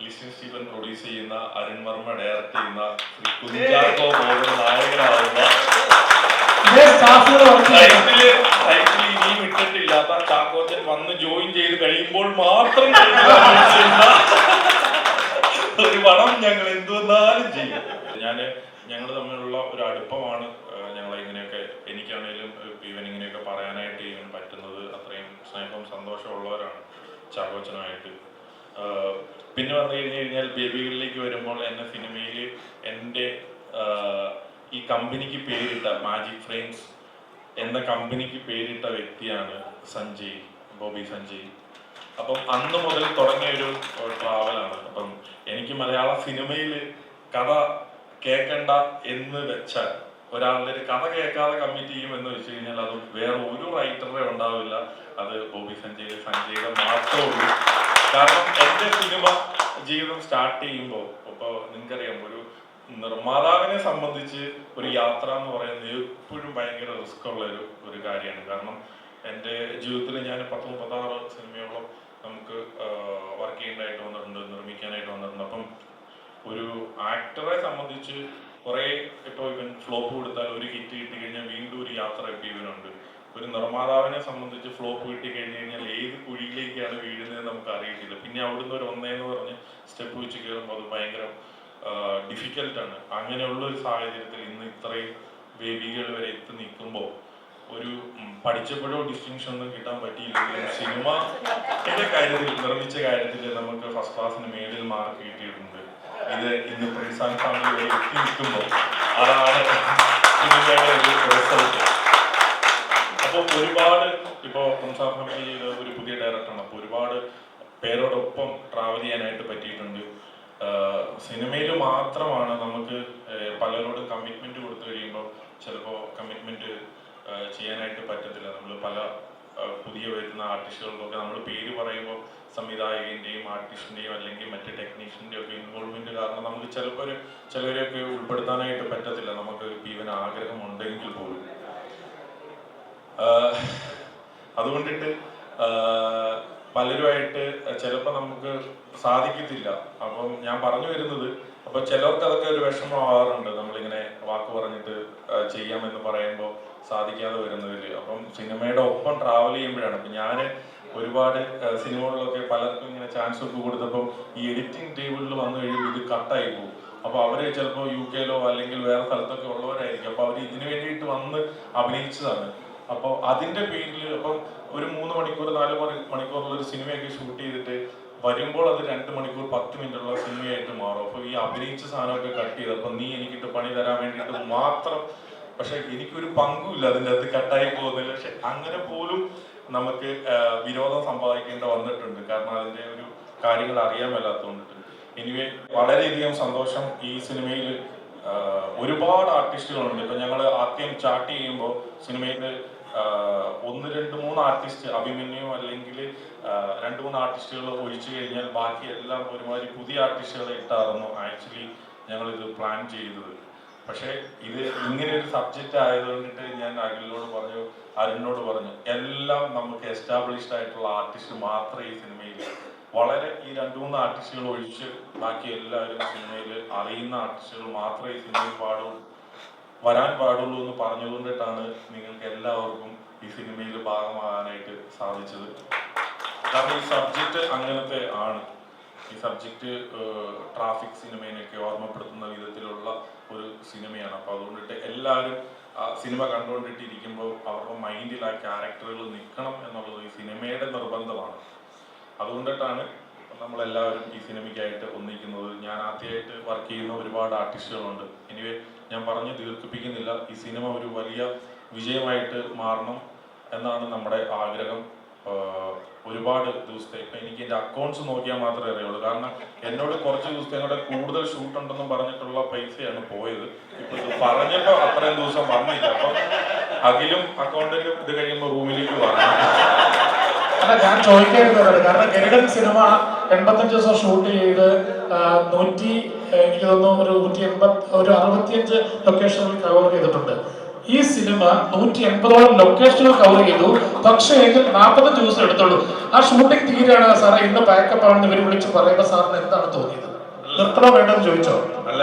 ലിസിൻ സ്റ്റീഫൻ പ്രൊഡ്യൂസ് ചെയ്യുന്ന, അരുൺ വർമ്മ ഡയറക്ട് ചെയ്യുന്ന, ശ്രീ കുഞ്ചാക്കോ ബോബൻ നായകനാവുന്ന, ടൈറ്റിൽ ഇനിയും ഇട്ടിട്ടില്ലാത്ത, ചാക്കോച്ചൻ വന്ന് ജോയിൻ ചെയ്ത് കഴിയുമ്പോൾ മാത്രം ഒരു പടം ഞങ്ങൾ എന്തുവന്നാലും ചെയ്യും. ഞങ്ങൾ തമ്മിലുള്ള ഒരു അടുപ്പമാണ് ഞങ്ങളെ ഇങ്ങനെയൊക്കെ, എനിക്കാണെങ്കിലും ഇവൻ ഇങ്ങനെയൊക്കെ പറയാനായിട്ട് ഇവൻ പറ്റുന്നത്. അത്രയും സ്നേഹവും സന്തോഷമുള്ളവരാണ് ചാക്കോച്ചനുമായിട്ട്. പിന്നെ പറഞ്ഞു കഴിഞ്ഞാൽ ബേബികളിലേക്ക് വരുമ്പോൾ എന്നെ സിനിമയിൽ എൻ്റെ ഈ കമ്പനിക്ക് പേരിട്ട, മാജിക് ഫ്രെയിംസ് എന്ന കമ്പനിക്ക് പേരിട്ട വ്യക്തിയാണ് സഞ്ജയ്, ബോബി സഞ്ജയ്. അപ്പം അന്ന് മുതൽ തുടങ്ങിയ ഒരു ട്രാവലാണ്. അപ്പം എനിക്ക് മലയാള സിനിമയിൽ കഥ കേൾക്കണ്ട എന്ന് വെച്ചാൽ, ഒരാളുടെ ഒരു കഥ കേൾക്കാതെ കമ്മിറ്റ് ചെയ്യും എന്ന് വെച്ച് കഴിഞ്ഞാൽ അത് വേറെ ഒരു റൈറ്ററെ ഉണ്ടാവില്ല, അത് ബോബി സഞ്ജയുടെ മാത്രമേ ഉള്ളൂ. കാരണം എൻ്റെ സിനിമ ജീവിതം സ്റ്റാർട്ട് ചെയ്യുമ്പോൾ, ഇപ്പോൾ നിങ്ങൾക്കറിയാം, ഒരു നിർമ്മാതാവിനെ സംബന്ധിച്ച് ഒരു യാത്ര എന്ന് പറയുന്നത് എപ്പോഴും ഭയങ്കര റിസ്ക് ഉള്ള ഒരു കാര്യമാണ്. കാരണം എൻ്റെ ജീവിതത്തിൽ ഞാൻ 10-36 സിനിമയോളം നമുക്ക് വർക്ക് ചെയ്യേണ്ടതായിട്ട് വന്നിട്ടുണ്ട്, നിർമ്മിക്കാനായിട്ട് വന്നിട്ടുണ്ട്. അപ്പം ഒരു ആക്ടറെ സംബന്ധിച്ച് കുറേ, ഇപ്പോൾ ഇവൻ ഫ്ലോപ്പ് കൊടുത്താൽ ഒരു ഹിറ്റ് കിട്ടിക്കഴിഞ്ഞാൽ വീണ്ടും ഒരു യാത്ര ഇപ്പോൾ ഇവനുണ്ട്. ഒരു നിർമ്മാതാവിനെ സംബന്ധിച്ച് ഫ്ലോപ്പ് കിട്ടി കഴിഞ്ഞാൽ ഏത് കുഴിയിലേക്കാണ് വീഴുന്നത് നമുക്ക് അറിയത്തില്ല. പിന്നെ അവിടുന്ന് ഒരു 1 എന്ന് പറഞ്ഞ് സ്റ്റെപ്പ് വെച്ച് കയറുമ്പോൾ അത് ഭയങ്കര ഡിഫിക്കൽട്ടാണ്. അങ്ങനെയുള്ള ഒരു സാഹചര്യത്തിൽ ഇന്ന് ഇത്രയും വേദികൾ വരെ എത്തി നിൽക്കുമ്പോൾ ഒരു പഠിച്ചപ്പോഴോ ഡിസ്റ്റിങ്ഷൻ ഒന്നും കിട്ടാൻ പറ്റിയില്ലെങ്കിലും സിനിമയുടെ കാര്യത്തിൽ, നിർമ്മിച്ച കാര്യത്തിൽ നമുക്ക് ഫസ്റ്റ് ക്ലാസ്സിന് മേളിൽ മാർക്ക് കിട്ടിയിട്ടുണ്ട്. ഇത് ഇന്ന് പ്രിൻസാൻ ഫാമിലി വരെ എത്തി നിൽക്കുമ്പോൾ അതാണ് സിനിമയുടെ ഒരു റിസൾട്ട്. അപ്പോൾ ഒരുപാട്, ഇപ്പോൾ പ്രിൻസാൻ ഫാമിലി ഒരു പുതിയ ഡയറക്ടറാണ്. അപ്പോൾ ഒരുപാട് പേരോടൊപ്പം ട്രാവൽ ചെയ്യാനായിട്ട് പറ്റിയിട്ടുണ്ട്. സിനിമയിൽ മാത്രമാണ് നമുക്ക് പലരോടും കമ്മിറ്റ്മെൻറ്റ് കൊടുത്തു കഴിയുമ്പോൾ ചിലപ്പോൾ കമ്മിറ്റ്മെൻറ്റ് ചെയ്യാനായിട്ട് പറ്റത്തില്ല. നമ്മൾ പല പുതിയ വരുന്ന ആർട്ടിസ്റ്റുകൾക്കൊക്കെ നമ്മൾ പേര് പറയുമ്പോൾ സംവിധായകൻ്റെയും ആർട്ടിസ്റ്റിൻ്റെയും അല്ലെങ്കിൽ മറ്റ് ടെക്നീഷ്യൻ്റെയും ഒക്കെ ഇൻവോൾവ്മെൻറ്റ് കാരണം നമുക്ക് ചിലപ്പോൾ ചിലവരെയൊക്കെ ഉൾപ്പെടുത്താനായിട്ട് പറ്റത്തില്ല, നമുക്ക് ഈവൻ ആഗ്രഹമുണ്ടെങ്കിൽ പോലും. അതുകൊണ്ടിട്ട് പലരുമായിട്ട് ചിലപ്പോൾ നമുക്ക് സാധിക്കത്തില്ല. അപ്പം ഞാൻ പറഞ്ഞു വരുന്നത്, അപ്പോൾ ചിലർക്ക് അതൊക്കെ ഒരു വിഷമമാവാറുണ്ട്, നമ്മളിങ്ങനെ വാക്ക് പറഞ്ഞിട്ട് ചെയ്യാമെന്ന് പറയുമ്പോൾ സാധിക്കാതെ വരുന്നതിൽ. അപ്പം സിനിമയുടെ ഒപ്പം ട്രാവൽ ചെയ്യുമ്പോഴാണ്. അപ്പം ഞാൻ ഒരുപാട് സിനിമകളിലൊക്കെ പലർക്കും ഇങ്ങനെ ചാൻസ് ഒക്കെ കൊടുത്തപ്പം ഈ എഡിറ്റിംഗ് ടേബിളിൽ വന്നു കഴിയുമ്പോൾ ഇത് കട്ടായി പോകും. അപ്പോൾ അവർ ചിലപ്പോൾ UK-ലോ അല്ലെങ്കിൽ വേറെ സ്ഥലത്തൊക്കെ ഉള്ളവരായിരിക്കും. അപ്പോൾ അവർ ഇതിനു വേണ്ടിയിട്ട് വന്ന് അഭിനയിച്ചതാണ്. അപ്പോൾ അതിൻ്റെ പേരിൽ അപ്പം ഒരു 3 മണിക്കൂർ 4 മണിക്കൂറുള്ള ഒരു സിനിമയൊക്കെ ഷൂട്ട് ചെയ്തിട്ട് വരുമ്പോൾ അത് 2 മണിക്കൂർ 10 മിനിറ്റുള്ള സിനിമയായിട്ട് മാറും. അപ്പോൾ ഈ അഭിനയിച്ച സാധനമൊക്കെ കട്ട് ചെയ്ത്, അപ്പം നീ എനിക്കിട്ട് പണി തരാൻ വേണ്ടിയിട്ട് മാത്രം, പക്ഷെ എനിക്കൊരു പങ്കുമില്ല അതിൻ്റെ അകത്ത്, കട്ടായി പോകുന്നില്ല. പക്ഷെ അങ്ങനെ പോലും നമുക്ക് വിരോധം സമ്പാദിക്കേണ്ട വന്നിട്ടുണ്ട്, കാരണം അതിൻ്റെ ഒരു കാര്യങ്ങൾ അറിയാൻ മേലാത്തതുകൊണ്ടിട്ട്. എനിവേ വളരെയധികം സന്തോഷം. ഈ സിനിമയിൽ ഒരുപാട് ആർട്ടിസ്റ്റുകളുണ്ട്. ഇപ്പം ഞങ്ങൾ ആദ്യം ചാർട്ട് ചെയ്യുമ്പോൾ സിനിമയിൽ 1, 2, 3 ആർട്ടിസ്റ്റ്, അഭിമന്യു അല്ലെങ്കിൽ 2-3 ആർട്ടിസ്റ്റുകൾ ഒഴിച്ചു കഴിഞ്ഞാൽ ബാക്കി എല്ലാം ഒരുമാതിരി പുതിയ ആർട്ടിസ്റ്റുകളെ ഇട്ടായിരുന്നു ആക്ച്വലി ഞങ്ങളിത് പ്ലാൻ ചെയ്തത്. പക്ഷേ ഇത് ഇങ്ങനെ ഒരു സബ്ജക്റ്റ് ആയതുകൊണ്ടിട്ട് ഞാൻ അരുണിനോട് പറഞ്ഞു എല്ലാം നമുക്ക് എസ്റ്റാബ്ലിഷ്ഡ് ആയിട്ടുള്ള ആർട്ടിസ്റ്റ് മാത്രമേ ഈ സിനിമയിൽ, വളരെ ഈ 2-3 ആർട്ടിസ്റ്റുകൾ ഒഴിച്ച് ബാക്കി എല്ലാവരും സിനിമയിൽ അറിയുന്ന ആർട്ടിസ്റ്റുകൾ മാത്രമേ ഈ സിനിമയിൽ വരാൻ പാടുള്ളൂ എന്ന് പറഞ്ഞുകൊണ്ടിട്ടാണ് നിങ്ങൾക്ക് എല്ലാവർക്കും ഈ സിനിമയിൽ ഭാഗമാകാനായിട്ട് സാധിച്ചത്. കാരണം ഈ സബ്ജക്റ്റ് അങ്ങനത്തെ ആണ്. ഈ സബ്ജക്റ്റ് ട്രാഫിക് സിനിമേനെയൊക്കെ ഓർമ്മപ്പെടുത്തുന്ന വിധത്തിലുള്ള ഒരു സിനിമയാണ്. അപ്പോൾ അതുകൊണ്ടിട്ട് എല്ലാവരും ആ സിനിമ കണ്ടുകൊണ്ടിട്ടിരിക്കുമ്പോൾ അവരുടെ മൈൻഡിൽ ആ ക്യാരക്ടറുകൾ നിൽക്കണം എന്നുള്ളത് ഈ സിനിമയുടെ നിർബന്ധമാണ്. അതുകൊണ്ടിട്ടാണ് നമ്മളെല്ലാവരും ഈ സിനിമയ്ക്കായിട്ട് ഒന്നിക്കുന്നത്. ഞാൻ ആദ്യമായിട്ട് വർക്ക് ചെയ്യുന്ന ഒരുപാട് ആർട്ടിസ്റ്റുകളുണ്ട്. എനിവേ ഞാൻ പറഞ്ഞ് ദീർഘിപ്പിക്കുന്നില്ല. ഈ സിനിമ ഒരു വലിയ വിജയമായിട്ട് മാറണം എന്നാണ് നമ്മുടെ ആഗ്രഹം. ഒരുപാട് ദിവസത്തെ, ഇപ്പം എനിക്ക് എൻ്റെ അക്കൗണ്ട്സ് നോക്കിയാൽ മാത്രമേ അറിയുള്ളൂ. കാരണം എന്നോട് കുറച്ച് ദിവസത്തെ കൂടെ കൂടുതൽ ഷൂട്ട് ഉണ്ടെന്നും പറഞ്ഞിട്ടുള്ള പൈസയാണ് പോയത്. ഇപ്പം ഇത് പറഞ്ഞപ്പോൾ അത്രയും ദിവസം വന്നില്ല. അപ്പം അഖിലും അക്കൗണ്ടിലും ഇത് കഴിയുമ്പോൾ റൂമിലേക്ക് വരണം. അല്ല, ഞാൻ ചോദിക്കാറുണ്ട്, കാരണം ഗരുഡൻ സിനിമ 85 ദിവസം ഷൂട്ട് ചെയ്ത് എനിക്ക് തോന്നുന്നു ഒരു 65 ലൊക്കേഷനുകൾ കവർ ചെയ്തിട്ടുണ്ട്. ഈ സിനിമ 180ഓളം ലൊക്കേഷനുകൾ കവർ ചെയ്തു. പക്ഷേ എങ്കിൽ 45 ദിവസം എടുത്തുള്ളൂ. ആ ഷൂട്ടിംഗ് തീരെയാണ് സാറേ ഇന്ന് പാക്കപ്പ് ആണെന്ന് ഇവർ വിളിച്ച് പറയുമ്പോൾ സാറിന് എന്താണ് തോന്നിയത്? നിർത്തണോ വേണ്ടെന്ന് ചോദിച്ചോ? അല്ല,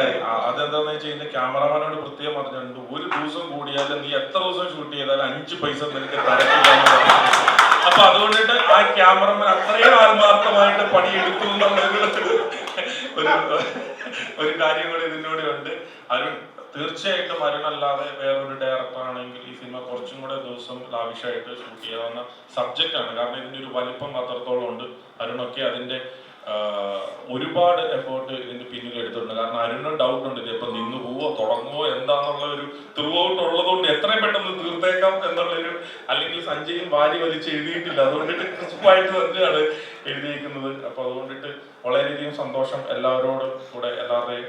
അതെന്താന്ന് വെച്ചാൽ ഇതിന്റെ ക്യാമറമാനോട് പ്രത്യേകം പറഞ്ഞിട്ടുണ്ട്, ഒരു ദിവസം കൂടിയാലും നീ എത്ര ദിവസം ഷൂട്ട് ചെയ്താലും 5 പൈസ നിനക്ക് തരത്തില്ല. അപ്പൊ അതുകൊണ്ടിട്ട് ആ ക്യാമറമാൻ അത്രയും ആത്മാർത്ഥമായിട്ട് പണിയെടുത്തു എന്നുള്ളൊരു ഒരു കാര്യം കൂടി ഇതിനോട് ഉണ്ട്. അരുൺ തീർച്ചയായിട്ടും അരുണല്ലാതെ വേറൊരു ഡയറക്ടർ ആണെങ്കിൽ ഈ സിനിമ കുറച്ചും കൂടെ ദിവസം ലാവിഷായിട്ട് ഷൂട്ട് ചെയ്യാവുന്ന സബ്ജക്റ്റ് ആണ്. കാരണം ഇതിന്റെ ഒരു വലിപ്പം അത്രത്തോളം ഉണ്ട്. അരുണൊക്കെ അതിന്റെ ഒരുപാട് എഫേർട്ട് ഇതിന്റെ പിന്നിൽ എടുത്തിട്ടുണ്ട്. കാരണം അരുണ് ഡൗട്ട് ഉണ്ട് ഇതിപ്പോ നിന്ന് പോവോ തുടങ്ങുവോ എന്താന്നുള്ള ഒരു ത്രൂ ഔട്ട് ഉള്ളതുകൊണ്ട് എത്രയും പെട്ടെന്ന് തീർത്തേക്കാം എന്നുള്ളൊരു, അല്ലെങ്കിൽ സഞ്ജയും വാരി വലിച്ച് എഴുതിയിട്ടില്ല, അതുകൊണ്ടിട്ട് ക്രിസ്പായിട്ട് തന്നെയാണ് എഴുതിയിരിക്കുന്നത്. അപ്പൊ അതുകൊണ്ടിട്ട് വളരെയധികം സന്തോഷം എല്ലാവരോടും കൂടെ, എല്ലാവരുടെയും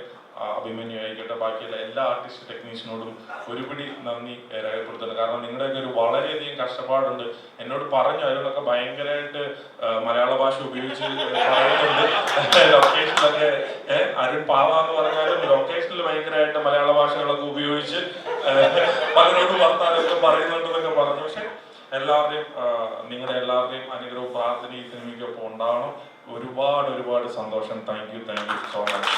അഭിമന്യു ആയിക്കോട്ടെ ബാക്കിയുള്ള എല്ലാ ആർട്ടിസ്റ്റ് ടെക്നീഷ്യനോടും ഒരുപിടി നന്ദി രേഖപ്പെടുത്തുന്നത്. കാരണം നിങ്ങളുടെയൊക്കെ ഒരു വളരെയധികം കഷ്ടപ്പാടുണ്ട്. എന്നോട് പറഞ്ഞു അതിനൊക്കെ ഭയങ്കരമായിട്ട് മലയാള ഭാഷ ഉപയോഗിച്ച് പറയുന്നുണ്ട് ലൊക്കേഷനിലൊക്കെ. അരുൺ പാവാന്ന് പറഞ്ഞാലും ലൊക്കേഷനിൽ ഭയങ്കരമായിട്ട് മലയാള ഭാഷകളൊക്കെ ഉപയോഗിച്ച് പലരോടും വർത്താനൊക്കെ പറയുന്നുണ്ടെന്നൊക്കെ പറഞ്ഞു. പക്ഷെ എല്ലാവരുടെയും നിങ്ങളുടെ എല്ലാവരുടെയും അനുഗ്രഹവും പ്രാർത്ഥന ഈ സിനിമയ്ക്കൊപ്പം ഉണ്ടാവണം. ഒരുപാട് സന്തോഷം. Thank you so much.